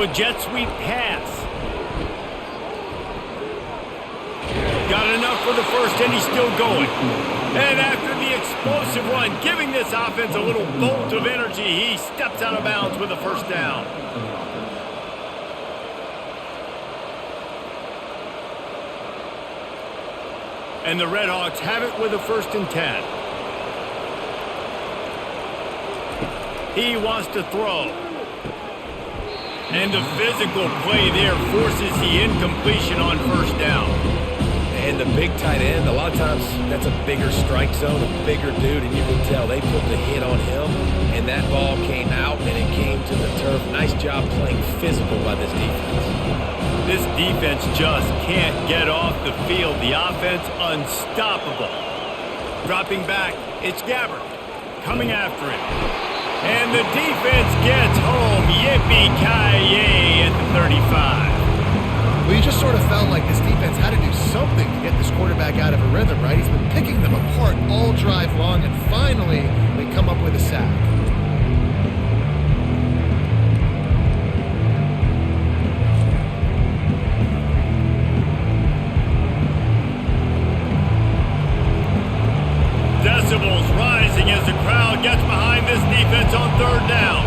A jet sweep pass. Got enough for the first, and he's still going. And after the explosive run, giving this offense a little bolt of energy, he steps out of bounds with a first down. And the Redhawks have it with a 1st and 10. He wants to throw. And the physical play there forces the incompletion on 1st down. And the big tight end, a lot of times that's a bigger strike zone, a bigger dude, and you can tell they put the hit on him, and that ball came out, and it came to the turf. Nice job playing physical by this defense. This defense just can't get off the field. The offense unstoppable. Dropping back, it's Gabbert coming after him. And the defense gets home. Yippee-ki-yay at the 35. Well, you just sort of felt like this defense had to do something to get this quarterback out of a rhythm, right? He's been picking them apart all drive long, and finally they come up with a sack. Decibels rising as the crowd gets behind this defense on 3rd down.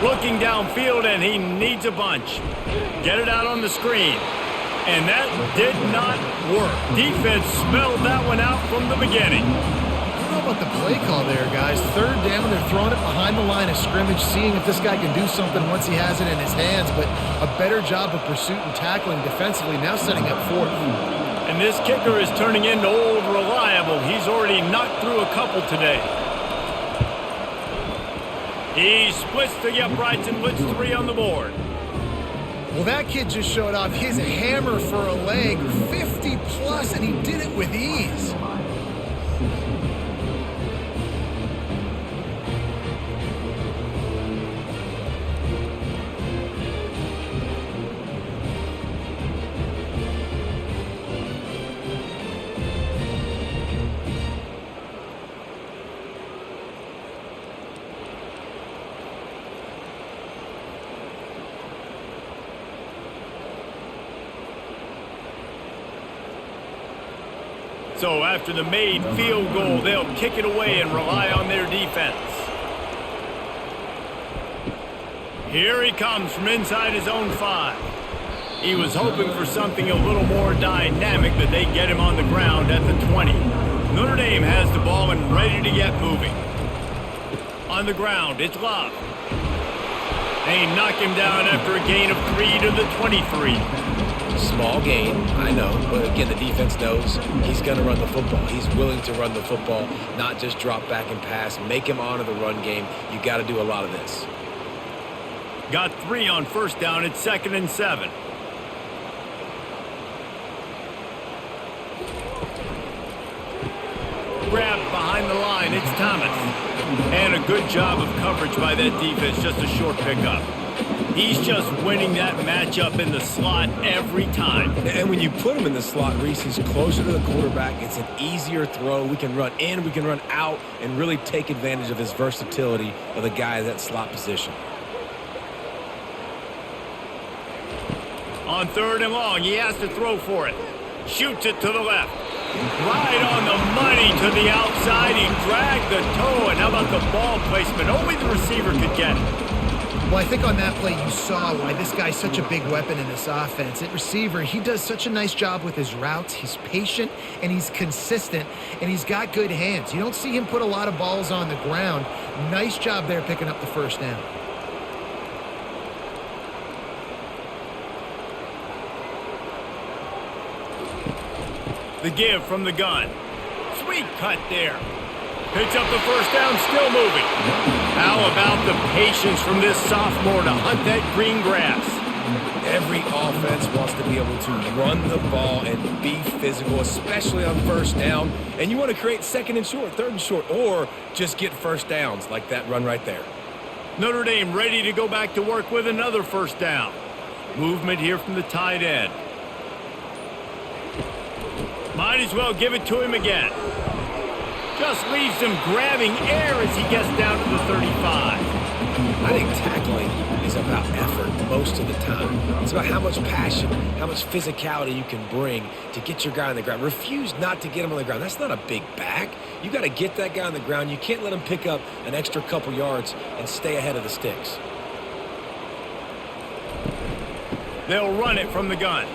Looking downfield, and he needs a bunch. Get it out on the screen. And that did not work. Defense smelled that one out from the beginning. I don't know about the play call there, guys. 3rd down, they're throwing it behind the line of scrimmage, seeing if this guy can do something once he has it in his hands, but a better job of pursuit and tackling defensively, now setting up 4th. And this kicker is turning into old reliable. He's already knocked through a couple today. He splits the uprights and puts 3 on the board. Well, that kid just showed off his hammer for a leg, 50 plus, and he did it with ease. So after the made field goal, they'll kick it away and rely on their defense. Here he comes from inside his own 5. He was hoping for something a little more dynamic, but they get him on the ground at the 20. Notre Dame has the ball and ready to get moving. On the ground, it's Love. They knock him down after a gain of 3 to the 23. Small gain, I know, but again, the defense knows he's going to run the football. He's willing to run the football, not just drop back and pass, make him honor the run game. You got to do a lot of this. Got 3 on 1st down. It's 2nd and 7. Grabbed behind the line. It's Thomas. And a good job of coverage by that defense. Just a short pickup. He's just winning that matchup in the slot every time. And when you put him in the slot, Reese, he's closer to the quarterback. It's an easier throw. We can run in, we can run out, and really take advantage of his versatility of the guy in that slot position. On 3rd and long, he has to throw for it. Shoots it to the left. Right on the money to the outside. He dragged the toe, and how about the ball placement? Only the receiver could get it. Well, I think on that play you saw why this guy's such a big weapon in this offense. At receiver, he does such a nice job with his routes. He's patient, and he's consistent, and he's got good hands. You don't see him put a lot of balls on the ground. Nice job there picking up the 1st down. The give from the gun. Sweet cut there. Picks up the 1st down, still moving. How about the patience from this sophomore to hunt that green grass? Every offense wants to be able to run the ball and be physical, especially on 1st down. And you want to create 2nd and short, 3rd and short, or just get 1st downs like that run right there. Notre Dame ready to go back to work with another 1st down. Movement here from the tight end. Might as well give it to him again. Just leaves him grabbing air as he gets down to the 35. I think tackling is about effort most of the time. It's about how much passion, how much physicality you can bring to get your guy on the ground. Refuse not to get him on the ground. That's not a big back. You got to get that guy on the ground. You can't let him pick up an extra couple yards and stay ahead of the sticks. They'll run it from the gun.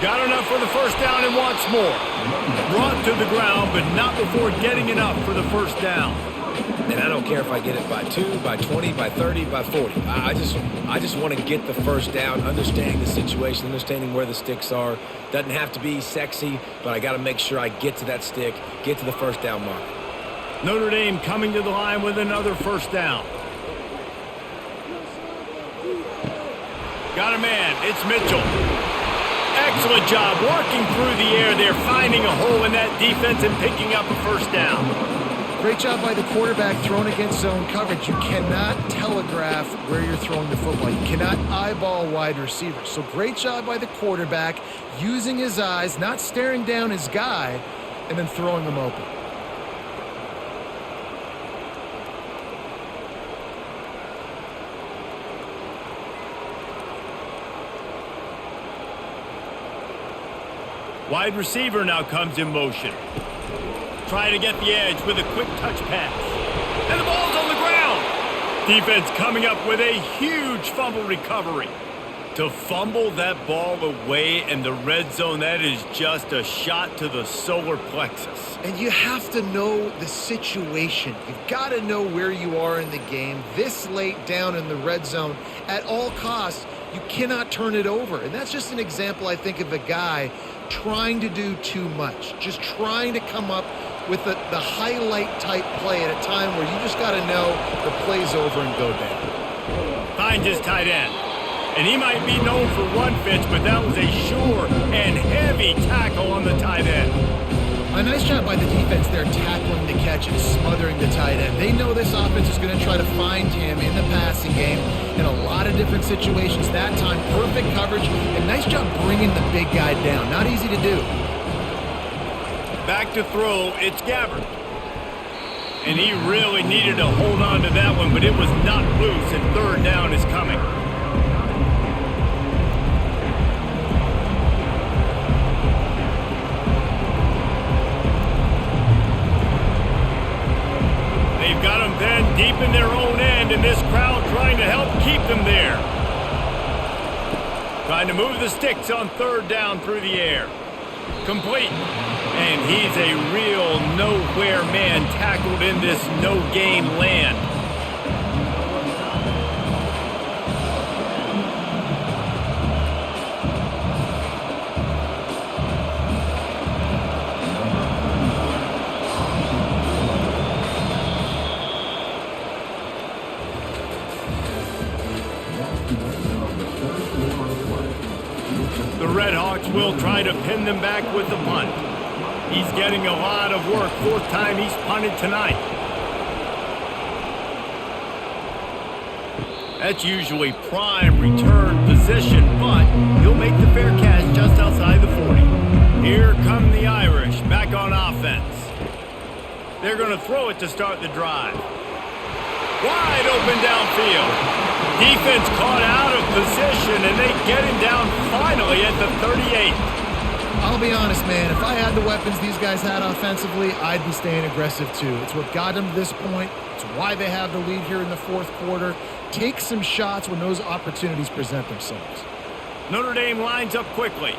Got enough for the first down and wants more. Brought to the ground, but not before getting enough for the first down. And I don't care if I get it by 2, by 20, by 30, by 40. I just want to get the first down, understanding the situation, understanding where the sticks are. Doesn't have to be sexy, but I got to make sure I get to that stick, get to the first down mark. Notre Dame coming to the line with another first down. Got a man. It's Mitchell. Excellent job working through the air there, finding a hole in that defense and picking up a first down. Great job by the quarterback throwing against zone coverage. You cannot telegraph where you're throwing the football. You cannot eyeball wide receivers. So great job by the quarterback using his eyes, not staring down his guy, and then throwing him open. Wide receiver now comes in motion. Trying to get the edge with a quick touch pass. And the ball's on the ground. Defense coming up with a huge fumble recovery. To fumble that ball away in the red zone, that is just a shot to the solar plexus. And you have to know the situation. You've got to know where you are in the game. This late down in the red zone, at all costs, you cannot turn it over. And that's just an example, I think, of a guy trying to do too much. Just trying to come up with the highlight type play at a time where you just got to know the play's over and go down. Finds his tight end. And he might be known for one pitch, but that was a sure and heavy tackle on the tight end. A nice job by the defense there, tackling the catch and smothering the tight end. They know this offense is going to try to find him in the passing game in a lot of different situations. That time, perfect coverage, and nice job bringing the big guy down. Not easy to do. Back to throw, it's Gabbard. And he really needed to hold on to that one, but it was not loose, and third down is coming. They've got them then deep in their own end, and this crowd trying to help keep them there. Trying to move the sticks on third down through the air. Complete. And he's a real nowhere man tackled in this no-gain land. The Redhawks will try to pin them back with the punt. He's getting a lot of work. Fourth time he's punted tonight. That's usually prime return position, but he'll make the fair catch just outside the 40. Here come the Irish back on offense. They're going to throw it to start the drive. Wide open downfield. Defense caught out of position, and they get him down finally at the 38. I'll be honest, man. If I had the weapons these guys had offensively, I'd be staying aggressive too. It's what got them to this point. It's why they have the lead here in the fourth quarter. Take some shots when those opportunities present themselves. Notre Dame lines up quickly.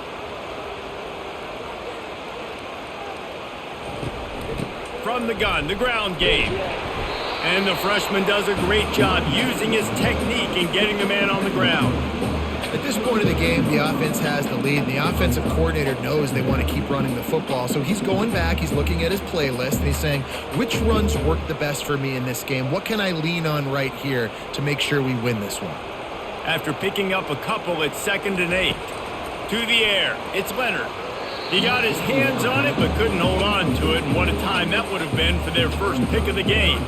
From the gun, the ground game. And the freshman does a great job using his technique and getting the man on the ground. At this point of the game, the offense has the lead. The offensive coordinator knows they want to keep running the football. So he's going back, he's looking at his playlist, and he's saying, which runs work the best for me in this game? What can I lean on right here to make sure we win this one? After picking up a couple, it's 2nd and 8. To the air, it's Leonard. He got his hands on it, but couldn't hold on to it. And what a time that would have been for their first pick of the game.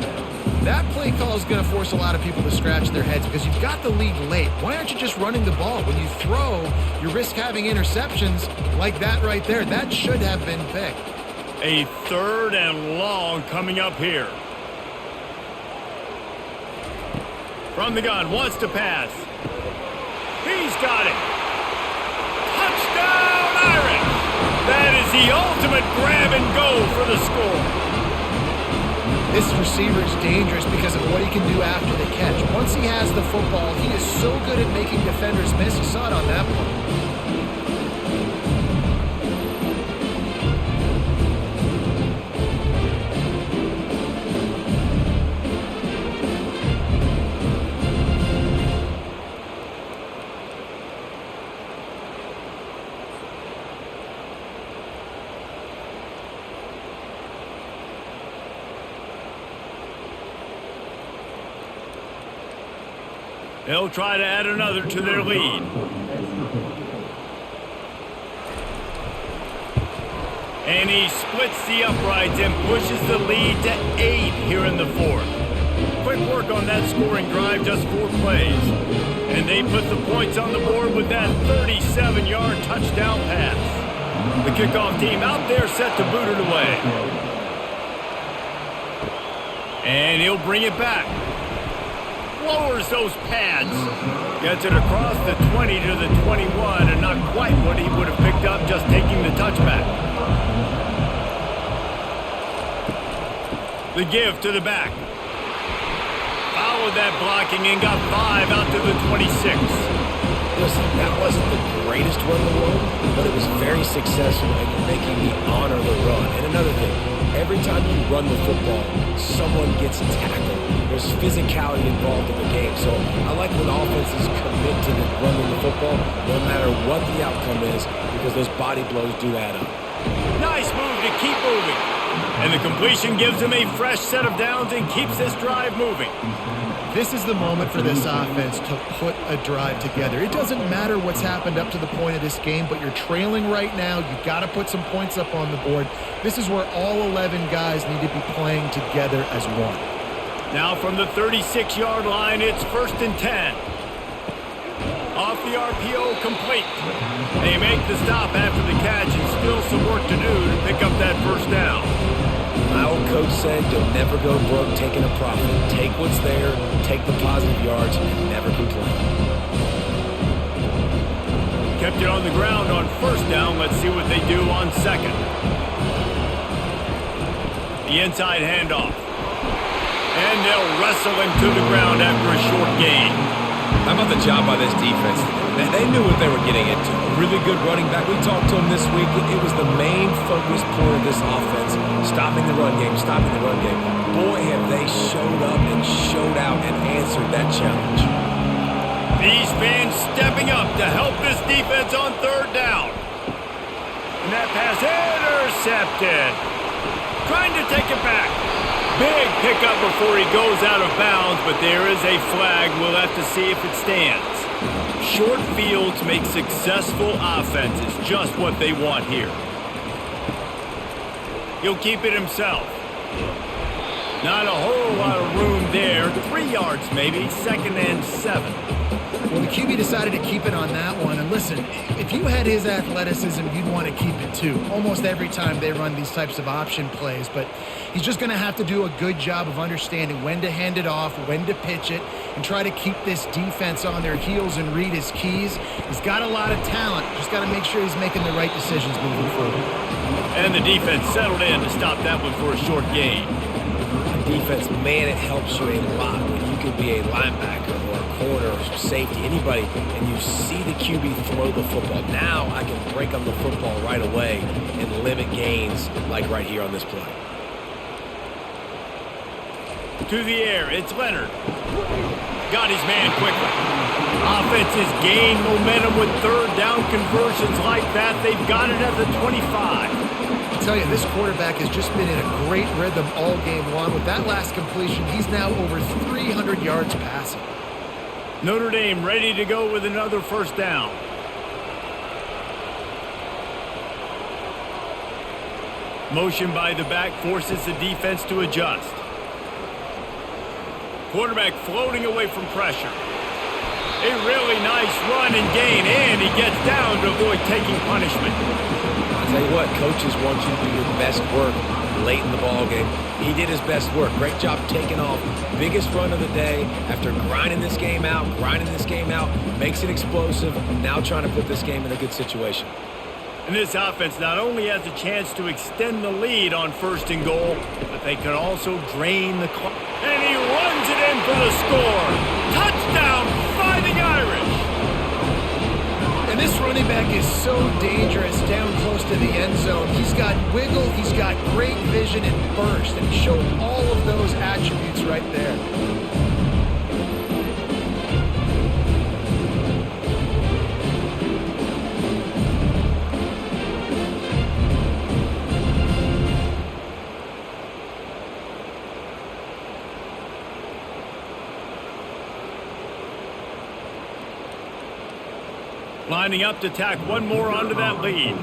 That play call is going to force a lot of people to scratch their heads because you've got the lead late. Why aren't you just running the ball? When you throw, you risk having interceptions like that right there. That should have been picked. A 3rd and long coming up here. From the gun, wants to pass. He's got it. Touchdown, Irish! That is the ultimate grab and go for the score. This receiver is dangerous because of what he can do after the catch. Once he has the football, he is so good at making defenders miss. You saw it on that play. They'll try to add another to their lead. And he splits the uprights and pushes the lead to 8 here in the fourth. Quick work on that scoring drive, just 4 plays. And they put the points on the board with that 37-yard touchdown pass. The kickoff team out there set to boot it away. And he'll bring it back. Lowers those pads. Gets it across the 20 to the 21, and not quite what he would have picked up just taking the touchback. The give to the back. Followed that blocking and got 5 out to the 26. Listen, that wasn't the greatest run in the world, but it was very successful and you're making me honor the run. And another thing, every time you run the football, someone gets tackled. There's physicality involved in the game. So I like when offenses commit to running the football, no matter what the outcome is, because those body blows do add up. Nice move to keep moving. And the completion gives him a fresh set of downs and keeps this drive moving. This is the moment for this offense to put a drive together. It doesn't matter what's happened up to the point of this game, but you're trailing right now. You've got to put some points up on the board. This is where all 11 guys need to be playing together as one. Now from the 36-yard line, it's 1st and 10. Off the RPO, complete. They make the stop after the catch and still some work to do to pick up that first down. My old coach said you'll never go broke taking a profit. Take what's there, take the positive yards, and never complain. Kept it on the ground on 1st down. Let's see what they do on 2nd. The inside handoff. And they'll wrestle him to the ground after a short gain. How about the job by this defense? They knew what they were getting into. A really good running back. We talked to him this week. It was the main focus point of this offense. Stopping the run game, stopping the run game. Boy, have they showed up and showed out and answered that challenge. These fans stepping up to help this defense on 3rd down. And that pass intercepted. Trying to take it back. Big pickup before he goes out of bounds, but there is a flag. We'll have to see if it stands. Short fields make successful offenses, just what they want here. He'll keep it himself. Not a whole lot of room there. 3 yards maybe, 2nd and 7. Well, the QB decided to keep it on that one. And listen, if you had his athleticism, you'd want to keep it too. Almost every time they run these types of option plays. But he's just going to have to do a good job of understanding when to hand it off, when to pitch it, and try to keep this defense on their heels and read his keys. He's got a lot of talent. Just got to make sure he's making the right decisions moving forward. And the defense settled in to stop that one for a short gain. Defense, man, it helps you a lot when you could be a linebacker or a corner or safety, anybody, and you see the QB throw the football. Now I can break on the football right away and limit gains like right here on this play. To the air, it's Leonard. Got his man quickly. Offenses gain momentum with 3rd down conversions like that. They've got it at the 25. I tell you, this quarterback has just been in a great rhythm all game long. With that last completion, he's now over 300 yards passing. Notre Dame ready to go with another 1st down. Motion by the back forces the defense to adjust. Quarterback floating away from pressure. A really nice run and gain, and he gets down to avoid taking punishment. I'll tell you what, coaches want you to do your best work late in the ball game. He did his best work. Great job taking off. Biggest run of the day after grinding this game out, makes it explosive, now trying to put this game in a good situation. And this offense not only has a chance to extend the lead on 1st and goal, but they can also drain the clock. And he runs it in for the score. Touchdown, Fighting Irish! And this running back is so dangerous down close to the end zone. He's got wiggle, he's got great vision and burst, and he showed all of those attributes right there. Lining up to tack one more onto that lead.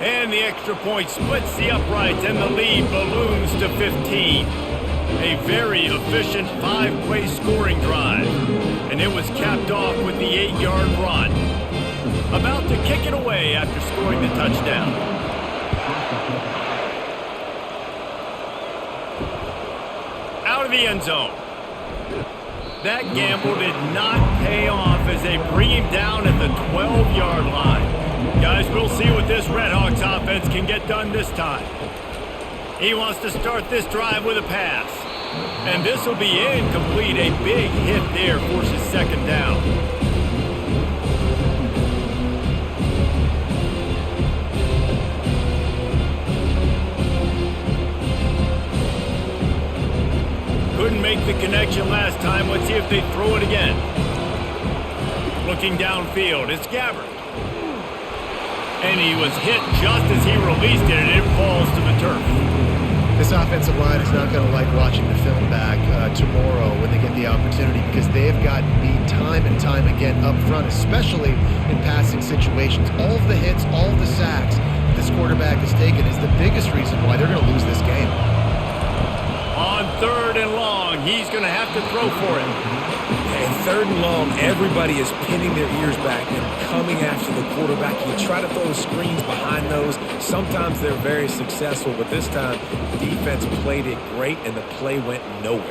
And the extra point splits the uprights, and the lead balloons to 15. A very efficient 5-play scoring drive. And it was capped off with the 8-yard run. About to kick it away after scoring the touchdown. Out of the end zone. That gamble did not pay off as they bring him down at the 12-yard line. Guys, we'll see what this Redhawks offense can get done this time. He wants to start this drive with a pass. And this will be incomplete. A big hit there forces 2nd down. Couldn't make the connection last time. Let's see if they throw it again. Looking downfield, it's Gabbert. And he was hit just as he released it, and it falls to the turf. This offensive line is not going to like watching the film back tomorrow when they get the opportunity, because they've gotten beat time and time again up front, especially in passing situations. All of the hits, all of the sacks this quarterback has taken is the biggest reason why they're going to lose this game. On 3rd and long, he's going to have to throw for it. And 3rd and long, everybody is pinning their ears back and coming after the quarterback. You try to throw screens behind those. Sometimes they're very successful, but this time, defense played it great, and the play went nowhere.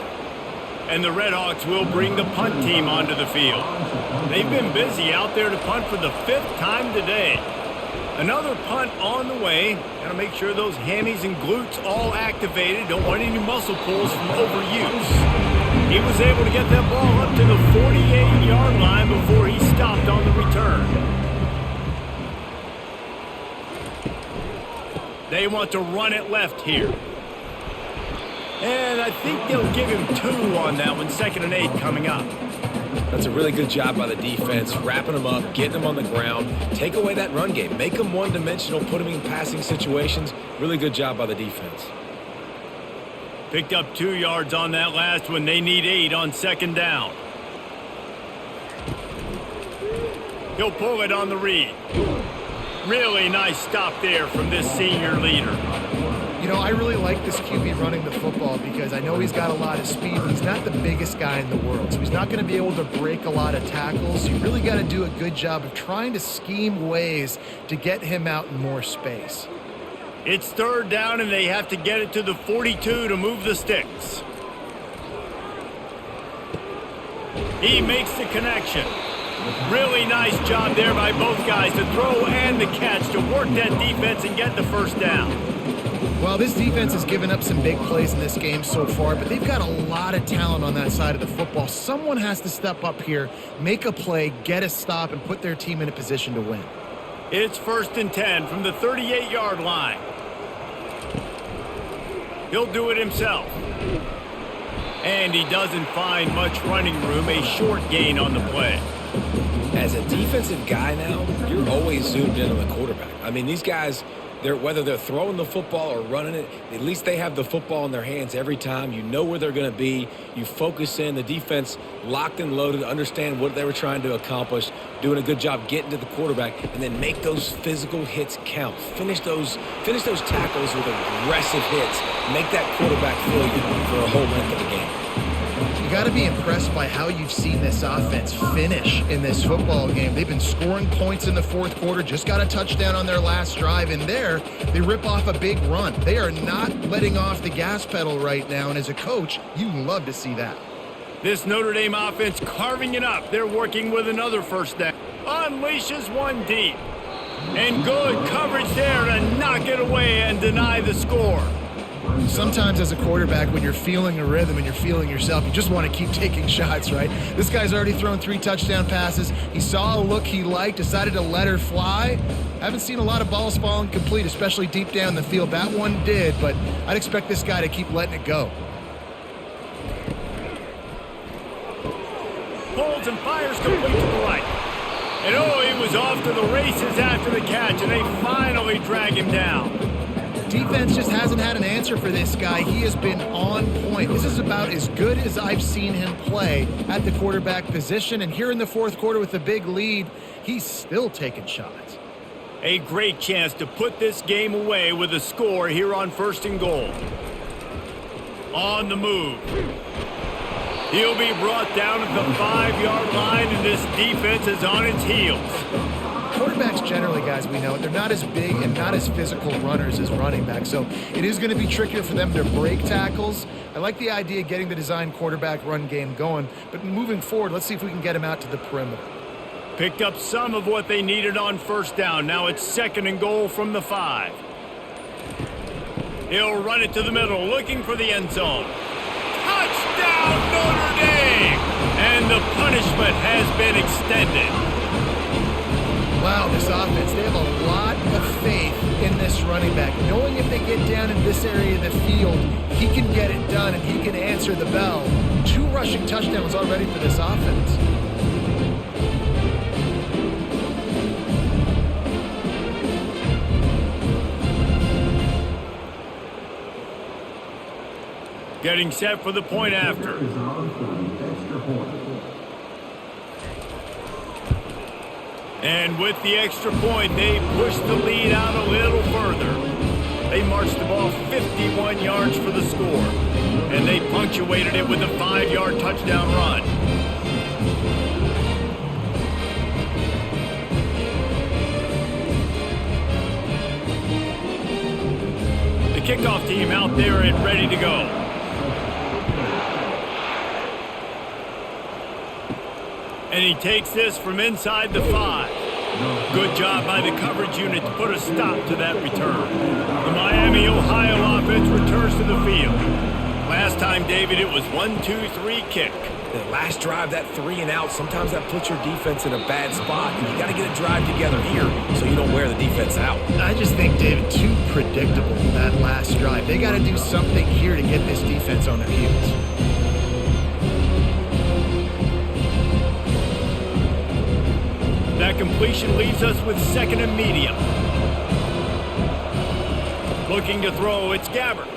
And the Redhawks will bring the punt team onto the field. They've been busy out there to punt for the 5th time today. Another punt on the way. Got to make sure those hammies and glutes all activated. Don't want any muscle pulls from overuse. He was able to get that ball up to the 48-yard line before he stopped on the return. They want to run it left here. And I think they'll give him 2 on that one. 2nd and 8 coming up. That's a really good job by the defense, wrapping them up, getting them on the ground. Take away that run game. Make them one-dimensional, put them in passing situations. Really good job by the defense. Picked up 2 yards on that last one. They need 8 on 2nd down. He'll pull it on the read. Really nice stop there from this senior leader. You know, I really like this QB running the football because I know he's got a lot of speed, but he's not the biggest guy in the world. So he's not going to be able to break a lot of tackles. You really got to do a good job of trying to scheme ways to get him out in more space. It's 3rd down, and they have to get it to the 42 to move the sticks. He makes the connection. Really nice job there by both guys to throw and the catch to work that defense and get the 1st down. Well, this defense has given up some big plays in this game so far, but they've got a lot of talent on that side of the football. Someone has to step up here, make a play, get a stop, and put their team in a position to win. It's 1st and 10 from the 38-yard line. He'll do it himself. And he doesn't find much running room, a short gain on the play. As a defensive guy now, you're always zoomed in on the quarterback. I mean, these guys, whether they're throwing the football or running it, at least they have the football in their hands every time. You know where they're going to be. You focus in. The defense locked and loaded, understand what they were trying to accomplish, doing a good job getting to the quarterback, and then make those physical hits count. Finish those tackles with aggressive hits. Make that quarterback feel you for a whole length of the game. You got to be impressed by how you've seen this offense finish in this football game. They've been scoring points in the fourth quarter, just got a touchdown on their last drive, and there they rip off a big run. They are not letting off the gas pedal right now, and as a coach, you love to see that. This Notre Dame offense carving it up. They're working with another first down. Unleashes one deep. And good coverage there to knock it away and deny the score. Sometimes as a quarterback, when you're feeling a rhythm and you're feeling yourself, you just want to keep taking shots, right? This guy's already thrown 3 touchdown passes. He saw a look he liked, decided to let her fly. Haven't seen a lot of balls falling complete, especially deep down the field. That one did, but I'd expect this guy to keep letting it go. Pulls and fires complete to the right. And he was off to the races after the catch, and they finally drag him down. Defense just hasn't had an answer for this guy. He has been on point. This is about as good as I've seen him play at the quarterback position. And here in the fourth quarter with the big lead, he's still taking shots. A great chance to put this game away with a score here on 1st and goal. On the move. He'll be brought down at the 5-yard line, and this defense is on its heels. Quarterbacks generally, guys, we know, they're not as big and not as physical runners as running backs, so it is going to be trickier for them to break tackles. I like the idea of getting the design quarterback run game going, but moving forward, let's see if we can get him out to the perimeter. Picked up some of what they needed on 1st down. Now it's 2nd and goal from the 5. He'll run it to the middle, looking for the end zone. Touchdown, Notre Dame! And the punishment has been extended. Wow, this offense, they have a lot of faith in this running back. Knowing if they get down in this area of the field, he can get it done and he can answer the bell. 2 rushing touchdowns already for this offense. Getting set for the point after. And with the extra point, they push the lead out a little further. They marched the ball 51 yards for the score, and they punctuated it with a 5-yard touchdown run. The kickoff team out there and ready to go. And he takes this from inside the 5. Good job by the coverage unit to put a stop to that return. The Miami, Ohio offense returns to the field. Last time, David, it was 1-2-3 kick. The last drive, that 3 and out, sometimes that puts your defense in a bad spot. And you got to get a drive together here so you don't wear the defense out. I just think, David, too predictable that last drive. They got to do something here to get this defense on their heels. That completion leaves us with 2nd and medium. Looking to throw, it's Gabbert.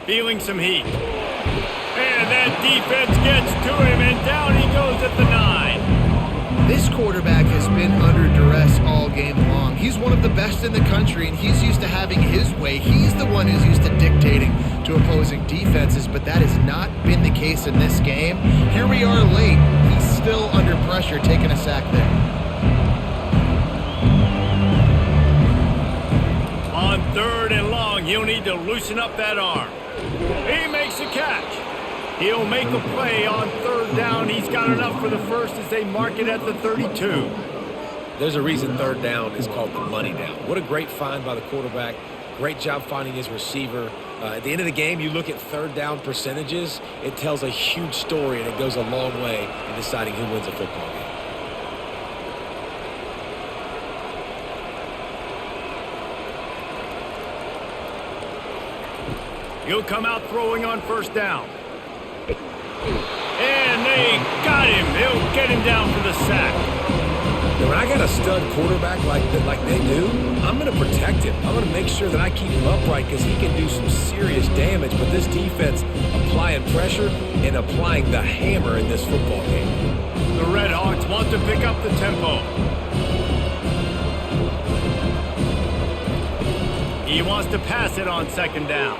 Feeling some heat. And that defense gets to him, and down he goes at the 9. This quarterback has been under duress all game long. He's one of the best in the country, and he's used to having his way. He's the one who's used to dictating to opposing defenses, but that has not been the case in this game. Here we are late. He's still under pressure, taking a sack there. On 3rd and long, he'll need to loosen up that arm. He makes a catch. He'll make a play on 3rd down. He's got enough for the first as they mark it at the 32. There's a reason 3rd down is called the money down. What a great find by the quarterback. Great job finding his receiver. At the end of the game, you look at 3rd down percentages. It tells a huge story, and it goes a long way in deciding who wins a football game. He'll come out throwing on 1st down. And they got him. They'll get him down for the sack. When I got a stud quarterback like they do, I'm going to protect him. I'm going to make sure that I keep him upright because he can do some serious damage. But this defense applying pressure and applying the hammer in this football game. The Red Hawks want to pick up the tempo. He wants to pass it on 2nd down.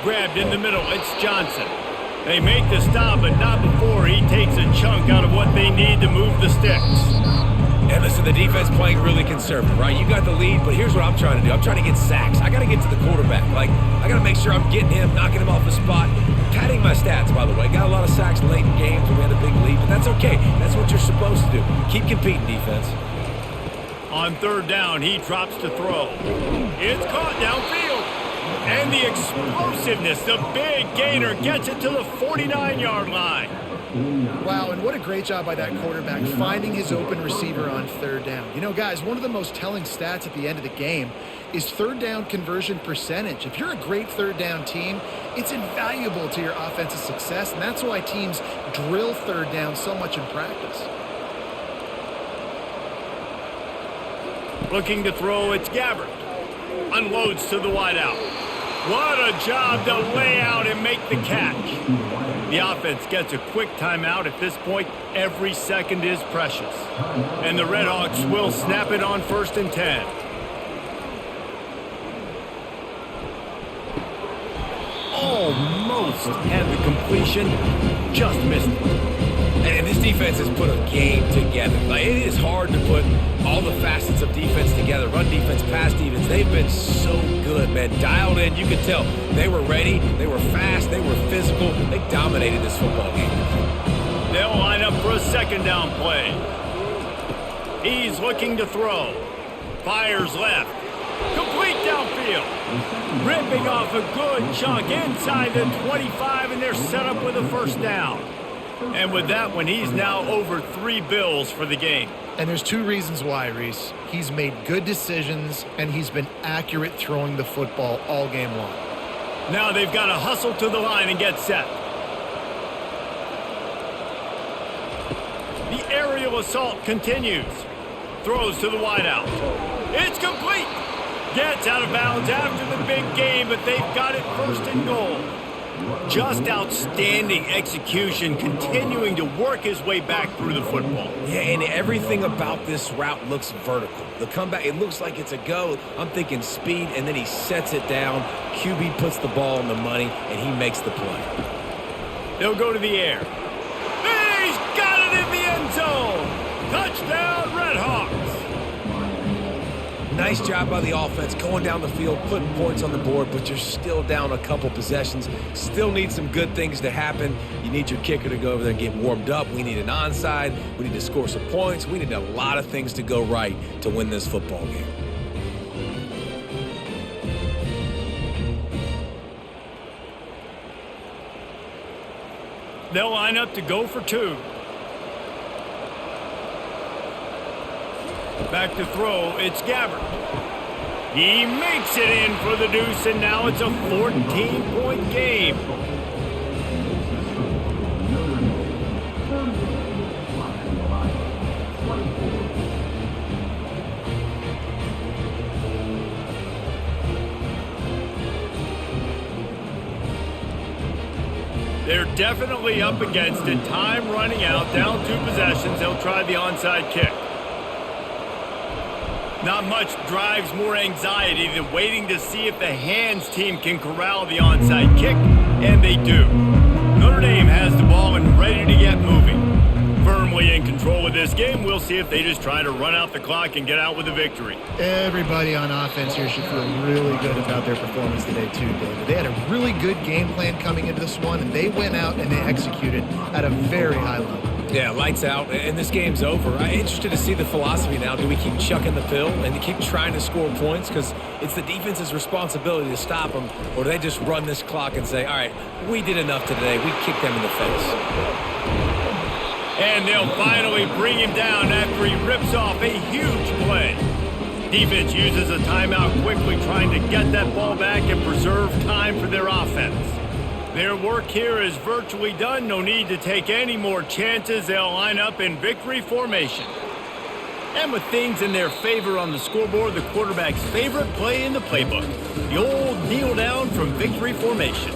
Grabbed in the middle, it's Johnson. They make the stop, but not before he takes a chunk out of what they need to move the sticks. And listen, the defense playing really conservative, right? You got the lead, but here's what I'm trying to do. I'm trying to get sacks. I got to get to the quarterback. I got to make sure I'm getting him, knocking him off the spot. Padding my stats, by the way. Got a lot of sacks late in games when we had a big lead, but that's okay. That's what you're supposed to do. Keep competing, defense. On third down, he drops to throw. It's caught downfield. And the explosiveness, the big gainer gets it to the 49-yard line. Wow, and what a great job by that quarterback finding his open receiver on third down. You know, guys, one of the most telling stats at the end of the game is third down conversion percentage. If you're a great third down team, it's invaluable to your offensive success, and that's why teams drill third down so much in practice. Looking to throw, it's Gabbert. Unloads to the wideout. What a job to lay out and make the catch. The offense gets a quick timeout. At this point, every second is precious. And the Redhawks will snap it on 1st and 10. Almost had the completion, just missed it. And this defense has put a game together. It is hard to put all the facets of defense together. Run defense, pass defense. They've been so good, man. Dialed in. You could tell they were ready. They were fast. They were physical. They dominated this football game. They'll line up for a 2nd down play. He's looking to throw. Fires left. Complete downfield. Ripping off a good chunk inside the 25, and they're set up with a 1st down. And with that one, he's now over 3 bills for the game. And there's 2 reasons why, Reese. He's made good decisions, and he's been accurate throwing the football all game long. Now they've got to hustle to the line and get set. The aerial assault continues. Throws to the wideout. It's complete. Gets out of bounds after the big game, but they've got it 1st and goal. Just outstanding execution, continuing to work his way back through the football. Yeah, and everything about this route looks vertical. The comeback, it looks like it's a go. I'm thinking speed, and then he sets it down. QB puts the ball on the money, and he makes the play. They'll go to the air. And he's got it in the end zone. Touchdown, Redhawks. Nice job by the offense going down the field, putting points on the board, but you're still down a couple possessions. Still need some good things to happen. You need your kicker to go over there and get warmed up. We need an onside. We need to score some points. We need a lot of things to go right to win this football game. They'll line up to go for 2. Back to throw, it's Gabbert. He makes it in for the deuce, and now it's a 14-point game. They're definitely up against it. Time running out, down 2 possessions. They'll try the onside kick. Not much drives more anxiety than waiting to see if the hands team can corral the onside kick, and they do. Notre Dame has the ball and ready to get moving. Firmly in control of this game. We'll see if they just try to run out the clock and get out with a victory. Everybody on offense here should feel really good about their performance today too, David. They had a really good game plan coming into this one, and they went out and they executed at a very high level. Yeah, lights out, and this game's over. I'm interested to see the philosophy now. Do we keep chucking the pill and to keep trying to score points? Because it's the defense's responsibility to stop them, or do they just run this clock and say, all right, we did enough today. We kicked them in the face. And they'll finally bring him down after he rips off a huge play. Defense uses a timeout quickly, trying to get that ball back and preserve time for their offense. Their work here is virtually done. No need to take any more chances. They'll line up in victory formation. And with things in their favor on the scoreboard, the quarterback's favorite play in the playbook, the old kneel down from victory formation.